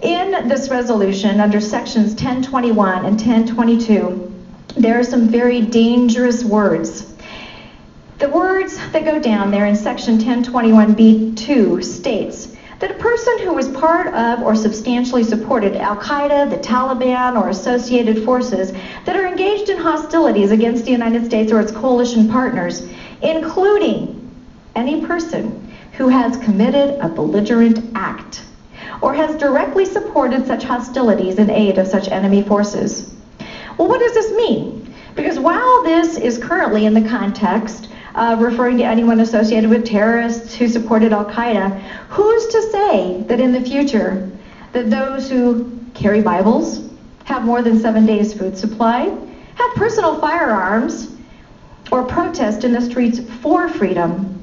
In this resolution, under sections 1021 and 1022, there are some very dangerous words. The words that go down there in section 1021b2 states that a person who was part of or substantially supported Al-Qaeda, the Taliban, or associated forces that are engaged in hostilities against the United States or its coalition partners, including any person who has committed a belligerent act or has directly supported such hostilities in aid of such enemy forces. Well, what does this mean? Because while this is currently in the context of referring to anyone associated with terrorists who supported Al-Qaeda, who's to say that in the future that those who carry Bibles, have more than 7 days food supply, have personal firearms, or protest in the streets for freedom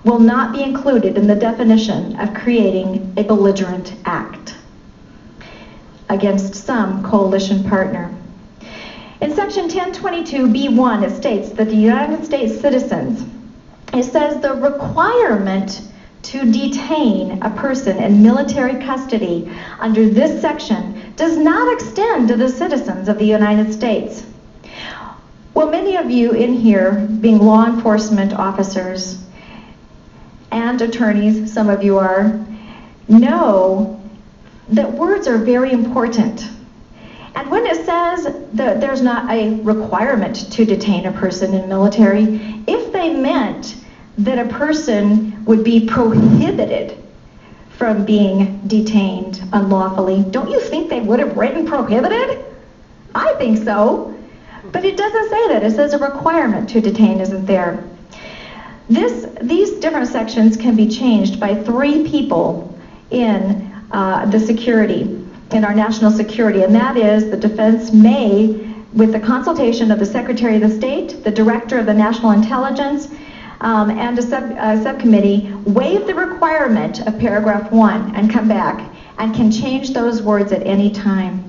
will not be included in the definition of creating a belligerent act against some coalition partner. In section 1022b1, it states that the United States citizens, it says the requirement to detain a person in military custody under this section does not extend to the citizens of the United States. Well, many of you in here, being law enforcement officers and attorneys, some of you are, know that words are very important. And when it says that there's not a requirement to detain a person in military, if they meant that a person would be prohibited from being detained unlawfully, don't you think they would have written prohibited? I think so. But it doesn't say that. It says a requirement to detain isn't there. These different sections can be changed by 3 people in the security, in our national security, and that is the defense may, with the consultation of the Secretary of the State, the Director of the National Intelligence, and a subcommittee, waive the requirement of paragraph 1 and come back and can change those words at any time.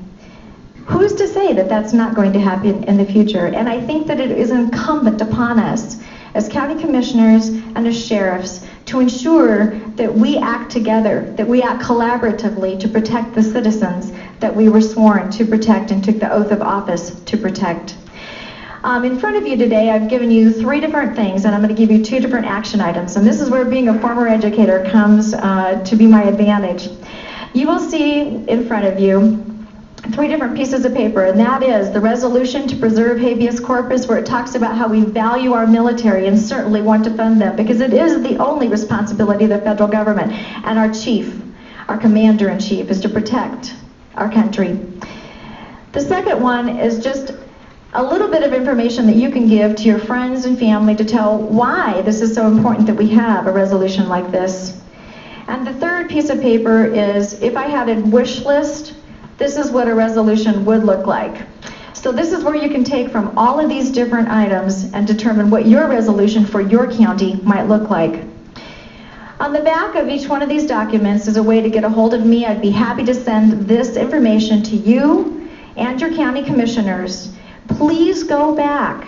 Who's to say that that's not going to happen in the future? And I think that it is incumbent upon us as county commissioners and as sheriffs to ensure that we act together, that we act collaboratively to protect the citizens that we were sworn to protect and took the oath of office to protect. In front of you today, I've given you 3 different things, and I'm going to give you 2 different action items. And this is where being a former educator comes to be my advantage. You will see in front of you 3 different pieces of paper, and that is the resolution to preserve habeas corpus, where it talks about how we value our military and certainly want to fund them, because it is the only responsibility of the federal government, and our chief, our commander-in-chief, is to protect our country. The second one is just a little bit of information that you can give to your friends and family to tell why this is so important that we have a resolution like this. And the third piece of paper is, if I had a wish list, this is what a resolution would look like. So this is where you can take from all of these different items and determine what your resolution for your county might look like. On the back of each one of these documents is a way to get a hold of me. I'd be happy to send this information to you and your county commissioners. Please go back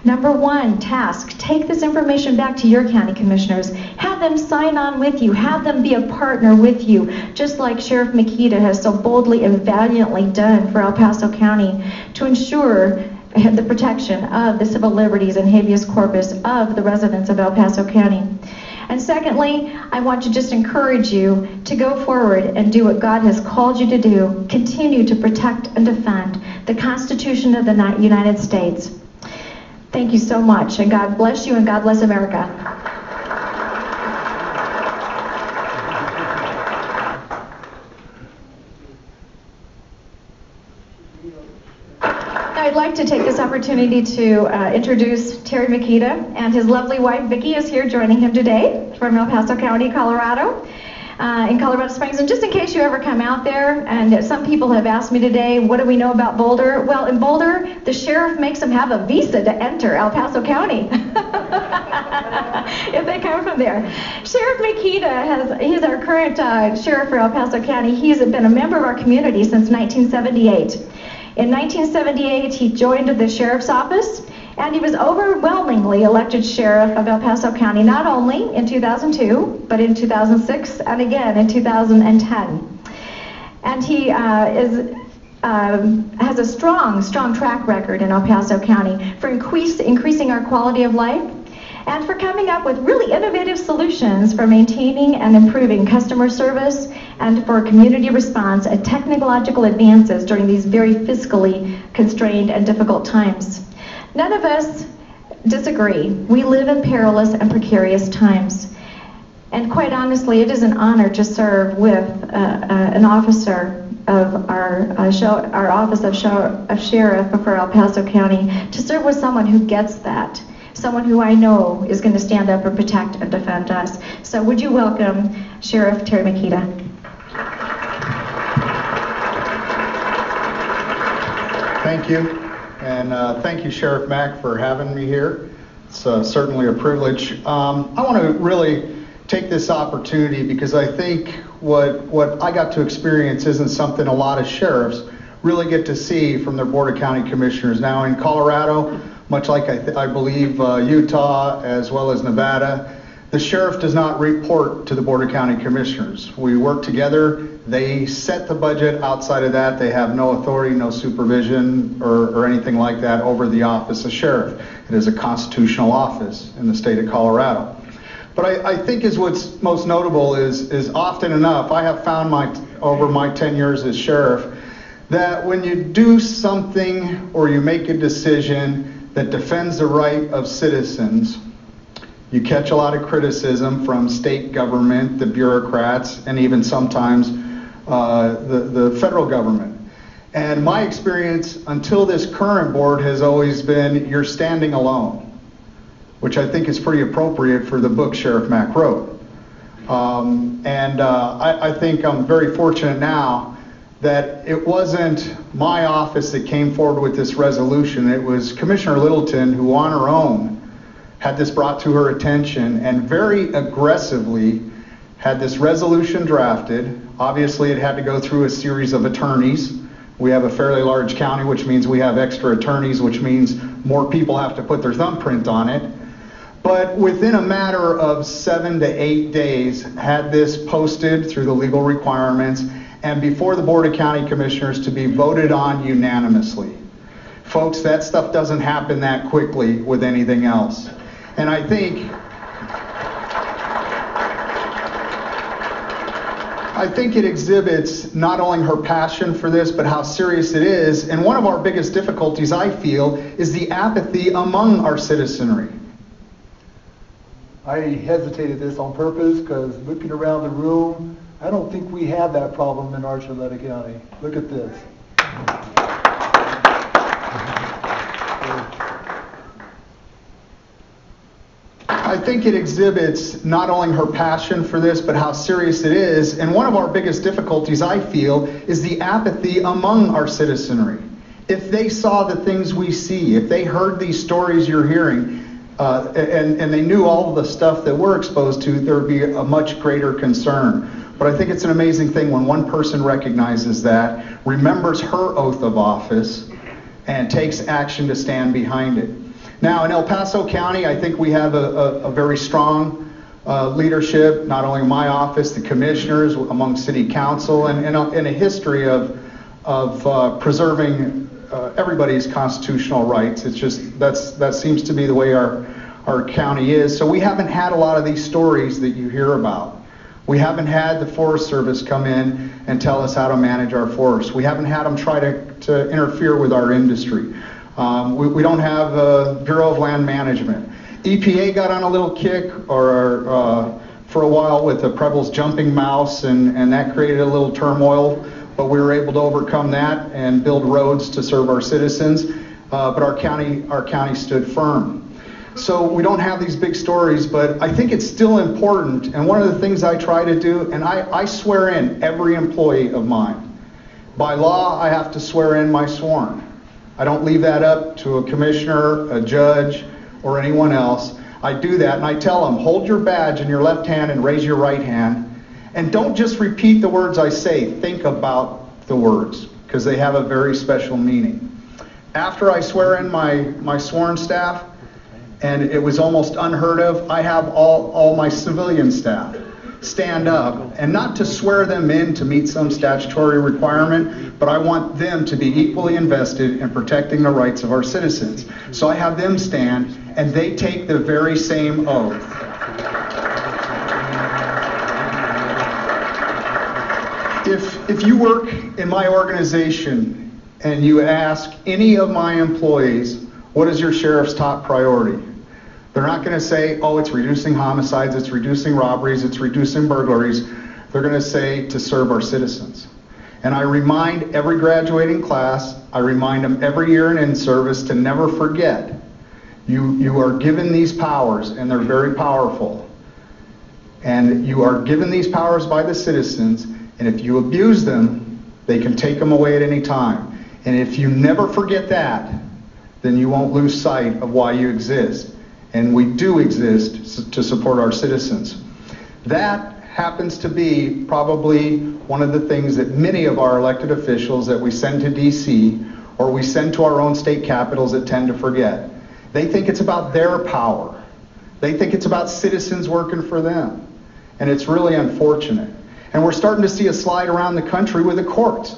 Number one, task, take this information back to your county commissioners. Have them sign on with you. Have them be a partner with you, just like Sheriff Makita has so boldly and valiantly done for El Paso County to ensure the protection of the civil liberties and habeas corpus of the residents of El Paso County. And secondly, I want to just encourage you to go forward and do what God has called you to do. Continue to protect and defend the Constitution of the United States. Thank you so much, and God bless you, and God bless America. I'd like to take this opportunity to introduce Terry Makita, and his lovely wife Vicki is here joining him today from El Paso County, Colorado, in Colorado Springs. And just in case you ever come out there, and some people have asked me today, what do we know about Boulder? Well, in Boulder, the sheriff makes them have a visa to enter El Paso County if they come from there. Sheriff Makita he's our current sheriff for El Paso County. He's been a member of our community since 1978. In 1978, he joined the sheriff's office, and he was overwhelmingly elected sheriff of El Paso County, not only in 2002, but in 2006 and again in 2010. And he has a strong track record in El Paso County for increasing our quality of life, and for coming up with really innovative solutions for maintaining and improving customer service, and for community response and technological advances during these very fiscally constrained and difficult times. None of us disagree. We live in perilous and precarious times. And quite honestly, it is an honor to serve with an officer of our Office of Sheriff for El Paso County, to serve with someone who gets that. Someone who I know is going to stand up and protect and defend us. So would you welcome Sheriff Terry Makita? Thank you, and thank you, Sheriff Mack, for having me here. It's certainly a privilege. I want to really take this opportunity because I think what I got to experience isn't something a lot of sheriffs really get to see from their Board of County Commissioners. Now in Colorado, much like I believe Utah as well as Nevada, the sheriff does not report to the Board of County Commissioners. We work together. They set the budget. Outside of that, they have no authority, no supervision, or anything like that over the office of sheriff. It is a constitutional office in the state of Colorado. But I think what's most notable is often enough, I have found over my 10 years as sheriff, that when you do something or you make a decision that defends the right of citizens, you catch a lot of criticism from state government, the bureaucrats, and even sometimes the federal government. And my experience until this current board has always been, you're standing alone, which I think is pretty appropriate for the book Sheriff Mack wrote. I think I'm very fortunate now that it wasn't my office that came forward with this resolution. It was Commissioner Littleton who on her own had this brought to her attention and very aggressively had this resolution drafted. Obviously it had to go through a series of attorneys. We have a fairly large county, which means we have extra attorneys, which means more people have to put their thumbprint on it. But within a matter of 7 to 8 days, had this posted through the legal requirements and before the Board of County Commissioners to be voted on unanimously. Folks, that stuff doesn't happen that quickly with anything else. And I think it exhibits not only her passion for this, but how serious it is. And one of our biggest difficulties, I feel, is the apathy among our citizenry. I hesitated this on purpose because looking around the room, I don't think we have that problem in Archuleta County. Look at this. I think it exhibits not only her passion for this, but how serious it is. And one of our biggest difficulties, I feel, is the apathy among our citizenry. If they saw the things we see, if they heard these stories you're hearing, and they knew all of the stuff that we're exposed to, there would be a much greater concern. But I think it's an amazing thing when one person recognizes that, remembers her oath of office, and takes action to stand behind it. Now, in El Paso County, I think we have a very strong leadership, not only in my office, the commissioners, among city council, and a history of preserving everybody's constitutional rights. It's just, that seems to be the way our county is. So we haven't had a lot of these stories that you hear about. We haven't had the Forest Service come in and tell us how to manage our forests. We haven't had them try to interfere with our industry. We don't have a Bureau of Land Management. EPA got on a little kick for a while with the Preble's jumping mouse, and that created a little turmoil, but we were able to overcome that and build roads to serve our citizens. But our county stood firm. So we don't have these big stories, but I think it's still important. And one of the things I try to do, and I swear in every employee of mine. By law, I have to swear in my sworn. I don't leave that up to a commissioner, a judge, or anyone else. I do that, and I tell them, hold your badge in your left hand and raise your right hand. And don't just repeat the words I say, think about the words, because they have a very special meaning. After I swear in my sworn staff, and it was almost unheard of, I have all my civilian staff stand up, and not to swear them in to meet some statutory requirement, but I want them to be equally invested in protecting the rights of our citizens. So I have them stand, and they take the very same oath. If you work in my organization and you ask any of my employees, what is your sheriff's top priority? They're not going to say, oh, it's reducing homicides, it's reducing robberies, it's reducing burglaries. They're going to say to serve our citizens. And I remind every graduating class, I remind them every year in service to never forget, you are given these powers, and they're very powerful. And you are given these powers by the citizens, and if you abuse them, they can take them away at any time. And if you never forget that, then you won't lose sight of why you exist. And we do exist to support our citizens. That happens to be probably one of the things that many of our elected officials that we send to DC or we send to our own state capitals that tend to forget. They think it's about their power. They think it's about citizens working for them. And it's really unfortunate. And we're starting to see a slide around the country with the courts.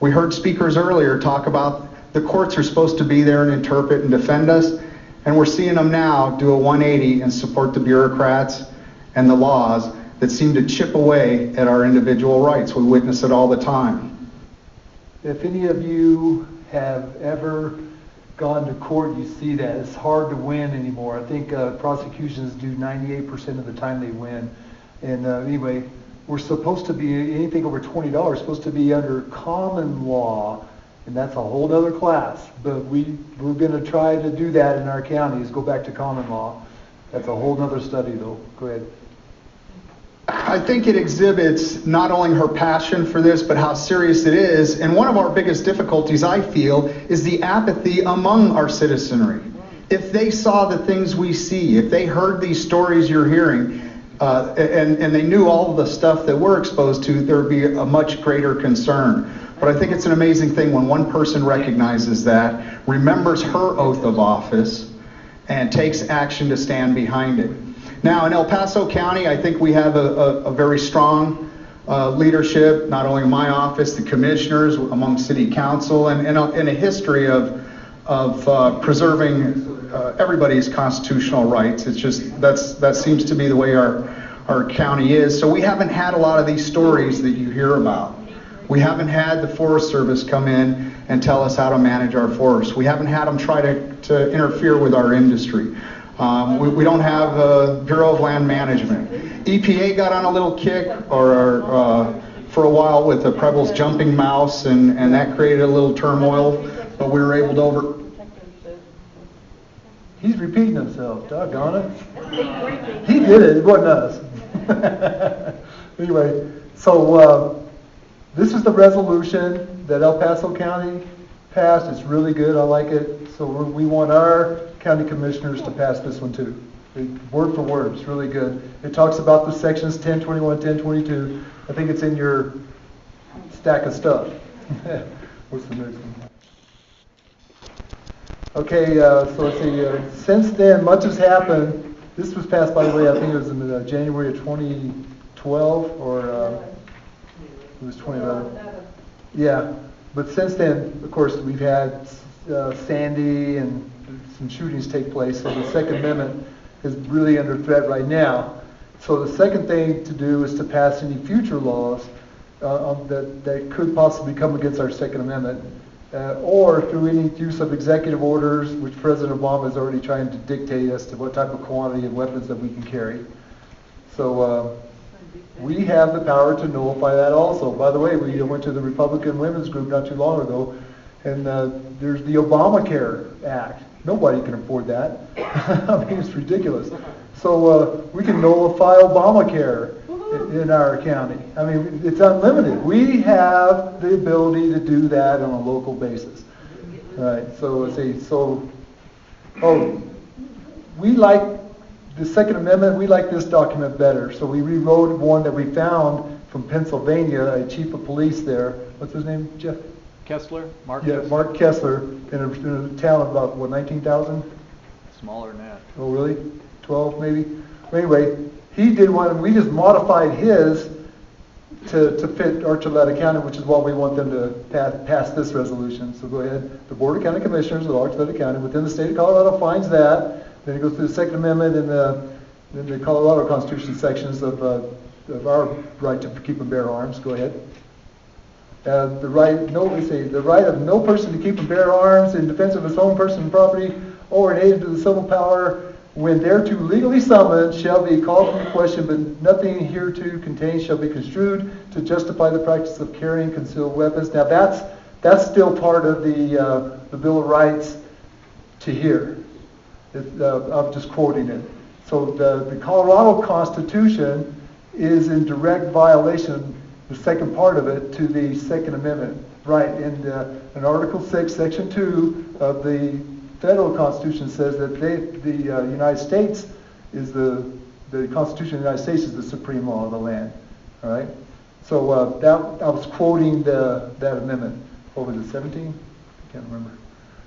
We heard speakers earlier talk about the courts are supposed to be there and interpret and defend us. And we're seeing them now do a 180 and support the bureaucrats and the laws that seem to chip away at our individual rights. We witness it all the time. If any of you have ever gone to court, you see that. It's hard to win anymore. I think prosecutions do 98% of the time they win. And anyway, we're supposed to be, anything over $20 is supposed to be under common law. And that's a whole other class, but we're going to try to do that in our county, is go back to common law. That's a whole other study, though. Go ahead. I think it exhibits not only her passion for this, but how serious it is. And one of our biggest difficulties, I feel, is the apathy among our citizenry. If they saw the things we see, if they heard these stories you're hearing, and they knew all of the stuff that we're exposed to, there would be a much greater concern. But I think it's an amazing thing when one person recognizes that, remembers her oath of office, and takes action to stand behind it. Now, in El Paso County, I think we have a very strong leadership, not only in my office, the commissioners, among city council, and a history of preserving everybody's constitutional rights. It's just, that seems to be the way our county is. So we haven't had a lot of these stories that you hear about. We haven't had the Forest Service come in and tell us how to manage our forests. We haven't had them try to interfere with our industry. We don't have a Bureau of Land Management. EPA got on a little kick for a while with the Preble's jumping mouse, and that created a little turmoil, but we were able to He's repeating himself, doggone it. He did it wasn't us. Anyway, so this is the resolution that El Paso County passed. It's really good. I like it. So we want our county commissioners to pass this one too. Word for word. It's really good. It talks about the sections 1021, 1022. I think it's in your stack of stuff. What's the next one? Okay, so let's see, since then, much has happened. This was passed, by the way, I think it was in January of 2012, or it was 2011. Yeah, but since then, of course, we've had Sandy and some shootings take place, so the Second Amendment is really under threat right now. So the second thing to do is to pass any future laws that could possibly come against our Second Amendment, or through any use of executive orders, which President Obama is already trying to dictate as to what type of quantity of weapons that we can carry. So we have the power to nullify that also. By the way, we went to the Republican Women's Group not too long ago, and there's the Obamacare Act. Nobody can afford that. I mean, it's ridiculous. So we can nullify Obamacare in our county. I mean, it's unlimited. We have the ability to do that on a local basis. All right, so let's see. So, we like the Second Amendment. We like this document better. So we rewrote one that we found from Pennsylvania, a chief of police there. What's his name, Jeff? Kessler? Mark Yeah, Kessler. Mark Kessler, in a town of about, what, 19,000? Smaller than that. Oh, really? 12 maybe? Anyway, he did one, and we just modified his to fit Archuleta County, which is why we want them to pass this resolution. So go ahead. The Board of County Commissioners of Archuleta County within the state of Colorado finds that. Then it goes through the Second Amendment and the Colorado Constitution sections of our right to keep and bear arms. Go ahead. The right of no person to keep and bear arms in defense of his own person and property, or in aid of the civil power, when thereto legally summoned, shall be called into question, but nothing hereto contained shall be construed to justify the practice of carrying concealed weapons. Now that's still part of the Bill of Rights to here. I'm just quoting it. So the Colorado Constitution is in direct violation, the second part of it, to the Second Amendment. Right, in Article 6, Section 2 of the Federal Constitution says that the United States is the Constitution of the United States is the supreme law of the land. All right. So I was quoting that amendment. What was it, 17? I can't remember.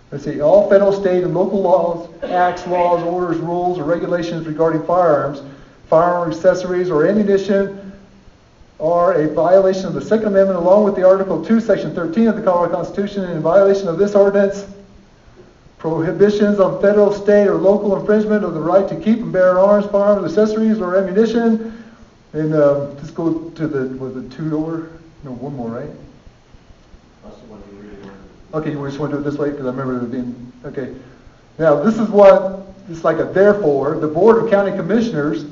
Let's see. All federal, state, and local laws, acts, laws, orders, rules, or regulations regarding firearms, firearm accessories, or ammunition are a violation of the Second Amendment, along with the Article 2, Section 13 of the Colorado Constitution, and in violation of this ordinance, prohibitions on federal, state, or local infringement of the right to keep and bear arms, firearms, accessories, or ammunition. And just go to one more, right? That's the one you really want. Okay, you just want to do it this way because I remember it being, okay. Now, this is it's like a therefore. The Board of County Commissioners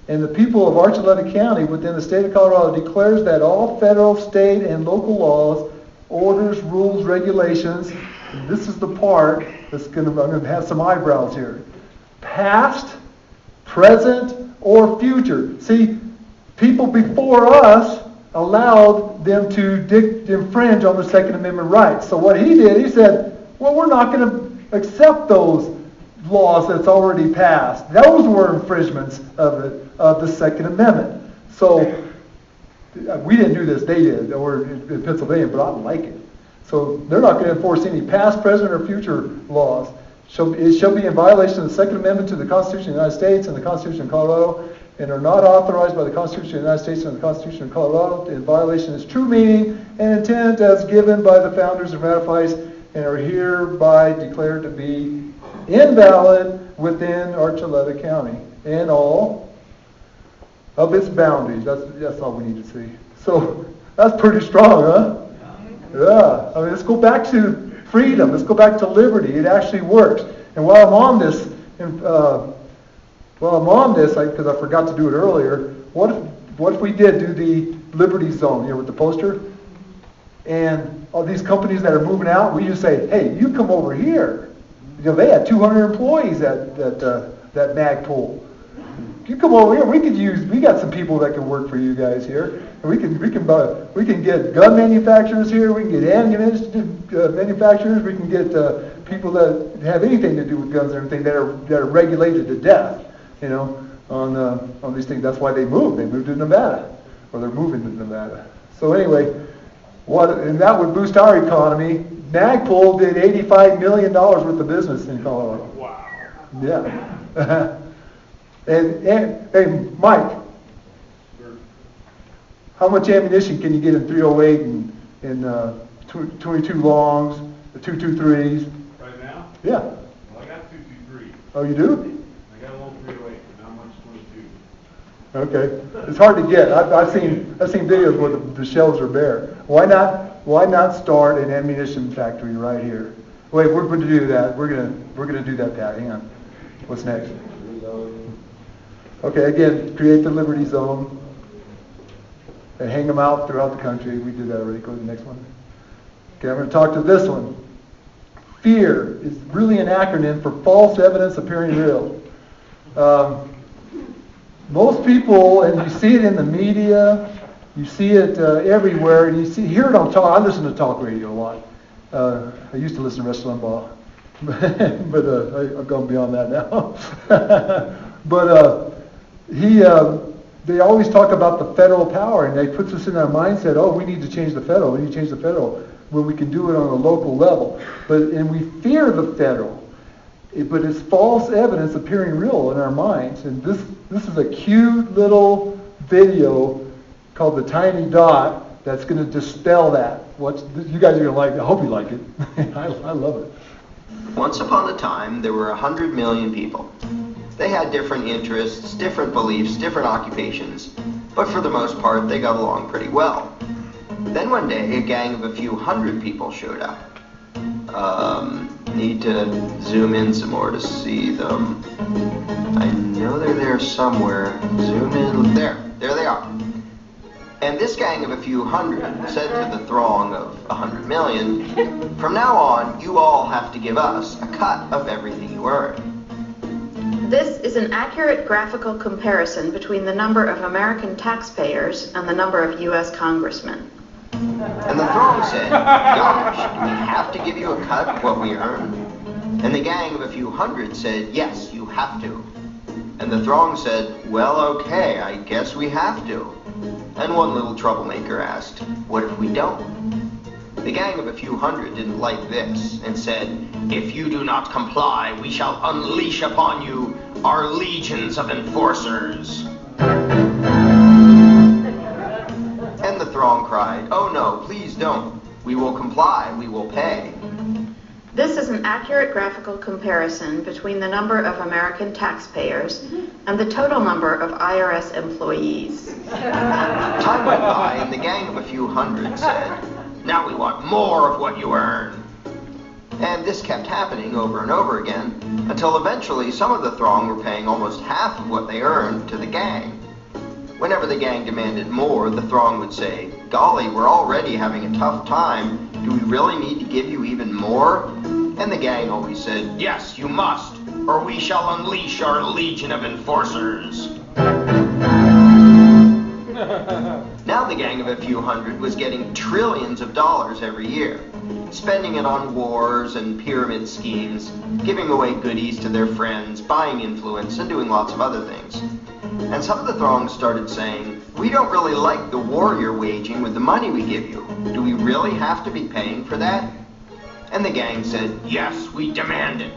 and the people of Archuleta County within the state of Colorado declares that all federal, state, and local laws, orders, rules, regulations, and this is the part that's I'm going to have some eyebrows here. Past, present, or future. See, people before us allowed them to infringe on the Second Amendment rights. So what he did, he said, well, we're not going to accept those laws that's already passed. Those were infringements of the Second Amendment. So we didn't do this, they did, or in Pennsylvania, but I like it. So they're not going to enforce any past, present, or future laws. It shall be in violation of the Second Amendment to the Constitution of the United States and the Constitution of Colorado, and are not authorized by the Constitution of the United States and the Constitution of Colorado, in violation of its true meaning and intent as given by the founders and ratified, and are hereby declared to be invalid within Archuleta County and all of its boundaries. That's all we need to see. So that's pretty strong, huh? Yeah. I mean, let's go back to freedom. Let's go back to liberty. It actually works. And while I'm on this, because I forgot to do it earlier, what if we did do the Liberty Zone, with the poster? And all these companies that are moving out, we just say, hey, you come over here. They had 200 employees at that Magpul. You come over here. We got some people that can work for you guys here. And we can get gun manufacturers here. We can get ammunition manufacturers. We can get people that have anything to do with guns and everything that are regulated to death. On these things. That's why they moved. They moved to Nevada, or they're moving to Nevada. So anyway, and that would boost our economy. Magpul did $85 million worth of business in Colorado. Wow. Yeah. and hey, Mike, how much ammunition can you get in 308 and 22 longs, the 223s? Right now? Yeah. Well, I got 223. Oh, you do? I got a little 308, but not much 22. Okay. It's hard to get. I've seen videos where the shelves are bare. Why not start an ammunition factory right here? Wait, we're going to do that. We're going to do that, Pat. Hang on. What's next? Okay, again, create the Liberty Zone and hang them out throughout the country. We did that already. Go to the next one. Okay, I'm going to talk to this one. FEAR is really an acronym for false evidence appearing real. Most people, and you see it in the media, you see it everywhere, and hear it on talk. I listen to talk radio a lot. I used to listen to Rush Limbaugh, but I've gone beyond that now. But they always talk about the federal power, and they put us in our mindset, oh, we need to change the federal, when we can do it on a local level. And we fear the federal. But it's false evidence appearing real in our minds. And this is a cute little video called The Tiny Dot that's going to dispel that. You guys are going to like it. I hope you like it. I love it. Once upon a time, there were 100 million people. They had different interests, different beliefs, different occupations, but for the most part, they got along pretty well. Then one day, a gang of a few hundred people showed up. Need to zoom in some more to see them. I know they're there somewhere. Zoom in. There they are. And this gang of a few hundred said to the throng of 100 million, from now on, you all have to give us a cut of everything you earn. This is an accurate graphical comparison between the number of American taxpayers and the number of U.S. congressmen. And the throng said, gosh, do we have to give you a cut of what we earn? And the gang of a few hundred said, yes, you have to. And the throng said, well, okay, I guess we have to. And one little troublemaker asked, what if we don't? The gang of a few hundred didn't like this and said, if you do not comply, we shall unleash upon you our legions of enforcers. And the throng cried, oh no, please don't. We will comply, we will pay. This is an accurate graphical comparison between the number of American taxpayers and the total number of IRS employees. Time went by and the gang of a few hundred said, now we want more of what you earn. And this kept happening over and over again until eventually some of the throng were paying almost half of what they earned to the gang. Whenever the gang demanded more, the throng would say, golly, we're already having a tough time. Do we really need to give you even more? And the gang always said, yes, you must, or we shall unleash our legion of enforcers. Now the gang of a few hundred was getting trillions of dollars every year, spending it on wars and pyramid schemes, giving away goodies to their friends, buying influence, and doing lots of other things. And some of the throng started saying, we don't really like the war you're waging with the money we give you. Do we really have to be paying for that? And the gang said, yes, we demand it.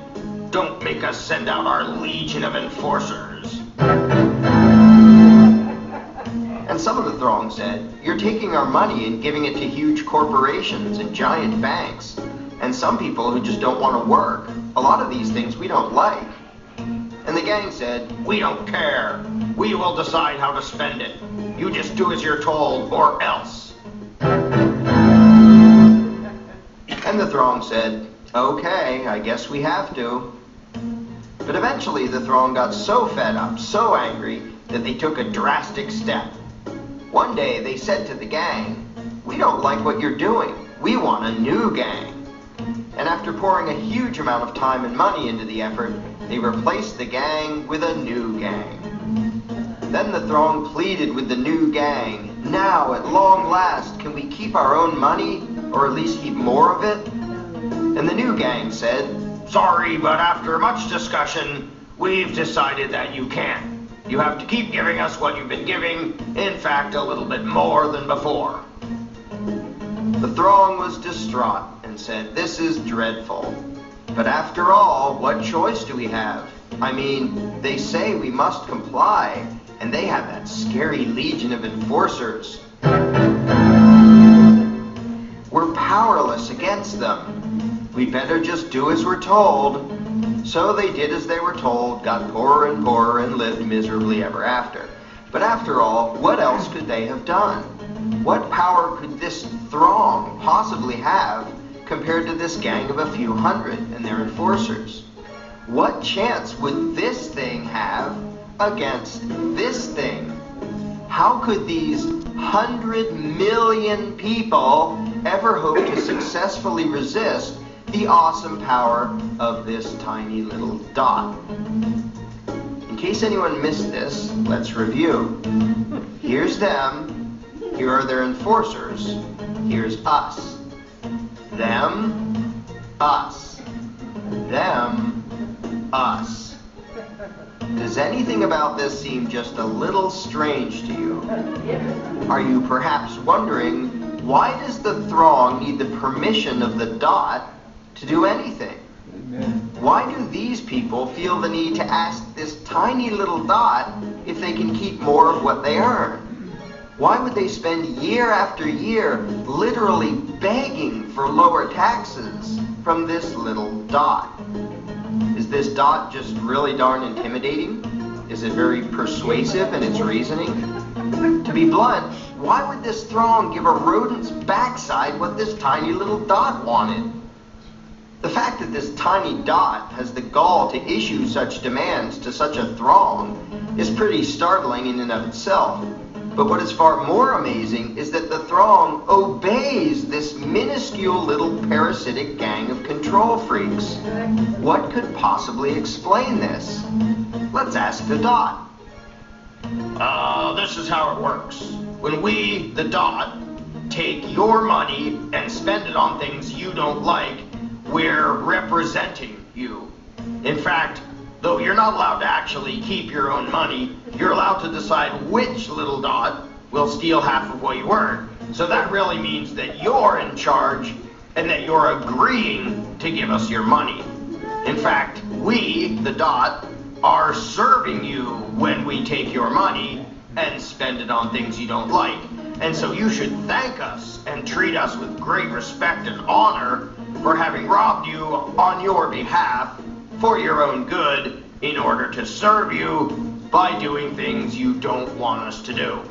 Don't make us send out our legion of enforcers. And some of the throng said, you're taking our money and giving it to huge corporations and giant banks, and some people who just don't want to work. A lot of these things we don't like. And the gang said, we don't care. We will decide how to spend it. You just do as you're told, or else. And the throng said, okay, I guess we have to. But eventually the throng got so fed up, so angry, that they took a drastic step. One day they said to the gang, we don't like what you're doing. We want a new gang. And after pouring a huge amount of time and money into the effort, they replaced the gang with a new gang. Then the throng pleaded with the new gang, now at long last, can we keep our own money, or at least keep more of it? And the new gang said, sorry, but after much discussion, we've decided that you can't. You have to keep giving us what you've been giving, in fact, a little bit more than before. The throng was distraught, and said, "This is dreadful. But after all, what choice do we have? I mean, they say we must comply, and they have that scary legion of enforcers. We're powerless against them. We better just do as we're told." So they did as they were told, got poorer and poorer, and lived miserably ever after. But after all, what else could they have done? What power could this throng possibly have compared to this gang of a few hundred and their enforcers? What chance would this thing have against this thing? How could these 100 million people ever hope to successfully resist the awesome power of this tiny little dot? In case anyone missed this, let's review. Here's them, here are their enforcers, here's us. Them, us. Them, us. Does anything about this seem just a little strange to you? Are you perhaps wondering, why does the throng need the permission of the dot to do anything? Why do these people feel the need to ask this tiny little dot if they can keep more of what they earn? Why would they spend year after year literally begging for lower taxes from this little dot? Is this dot just really darn intimidating? Is it very persuasive in its reasoning? To be blunt, why would this throng give a rodent's backside what this tiny little dot wanted? The fact that this tiny dot has the gall to issue such demands to such a throng is pretty startling in and of itself. But what is far more amazing is that the throng obeys this minuscule little parasitic gang of control freaks. What could possibly explain this? Let's ask the dot. This is how it works. When we, the dot, take your money and spend it on things you don't like, we're representing you. In fact, though you're not allowed to actually keep your own money, you're allowed to decide which little dot will steal half of what you earn. So that really means that you're in charge and that you're agreeing to give us your money. In fact, we, the dot, are serving you when we take your money and spend it on things you don't like. And so you should thank us and treat us with great respect and honor for having robbed you on your behalf for your own good in order to serve you by doing things you don't want us to do.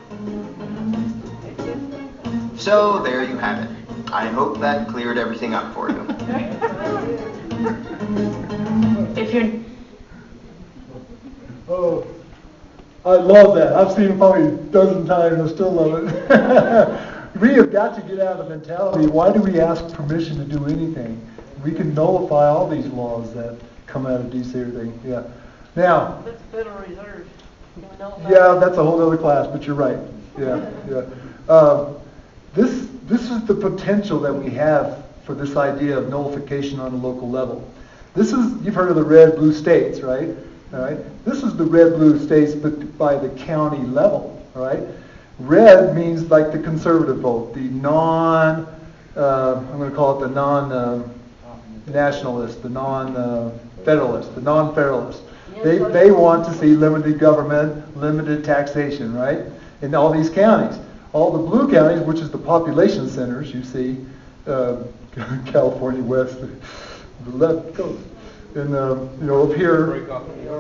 So there you have it. I hope that cleared everything up for you. If you're... Oh, I love that. I've seen it probably a dozen times. I still love it. We have got to get out of the mentality, why do we ask permission to do anything? We can nullify all these laws that come out of DC or thing. Yeah. Now. That's Federal Reserve. Yeah, that's a whole other class, but you're right. Yeah, yeah. This is the potential that we have for this idea of nullification on a local level. This is, you've heard of the red-blue states, right? All right. This is the red-blue states, but by the county level. All right. Red means like the conservative vote, the I'm going to call it the non-nationalist, the non-federalist, the non-federalist. They want to see limited government, limited taxation, right? In all these counties. All the blue counties, which is the population centers, you see, California West, the left coast. And, up here, you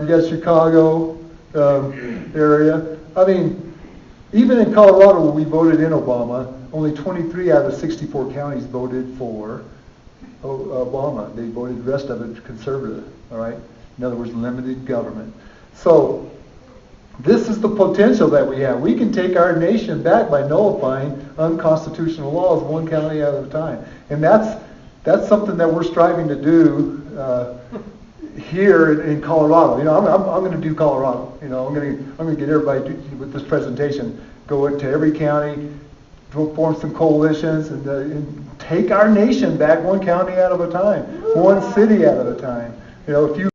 got Chicago area. I mean, even in Colorado, when we voted in Obama, only 23 out of 64 counties voted for Obama. They voted the rest of it conservative, all right? In other words, limited government. So this is the potential that we have. We can take our nation back by nullifying unconstitutional laws one county at a time. And that's something that we're striving to do here in Colorado. I'm going to do Colorado. I'm going to get everybody with this presentation, go into every county, form some coalitions, and take our nation back one county at a time, one city at a time. If you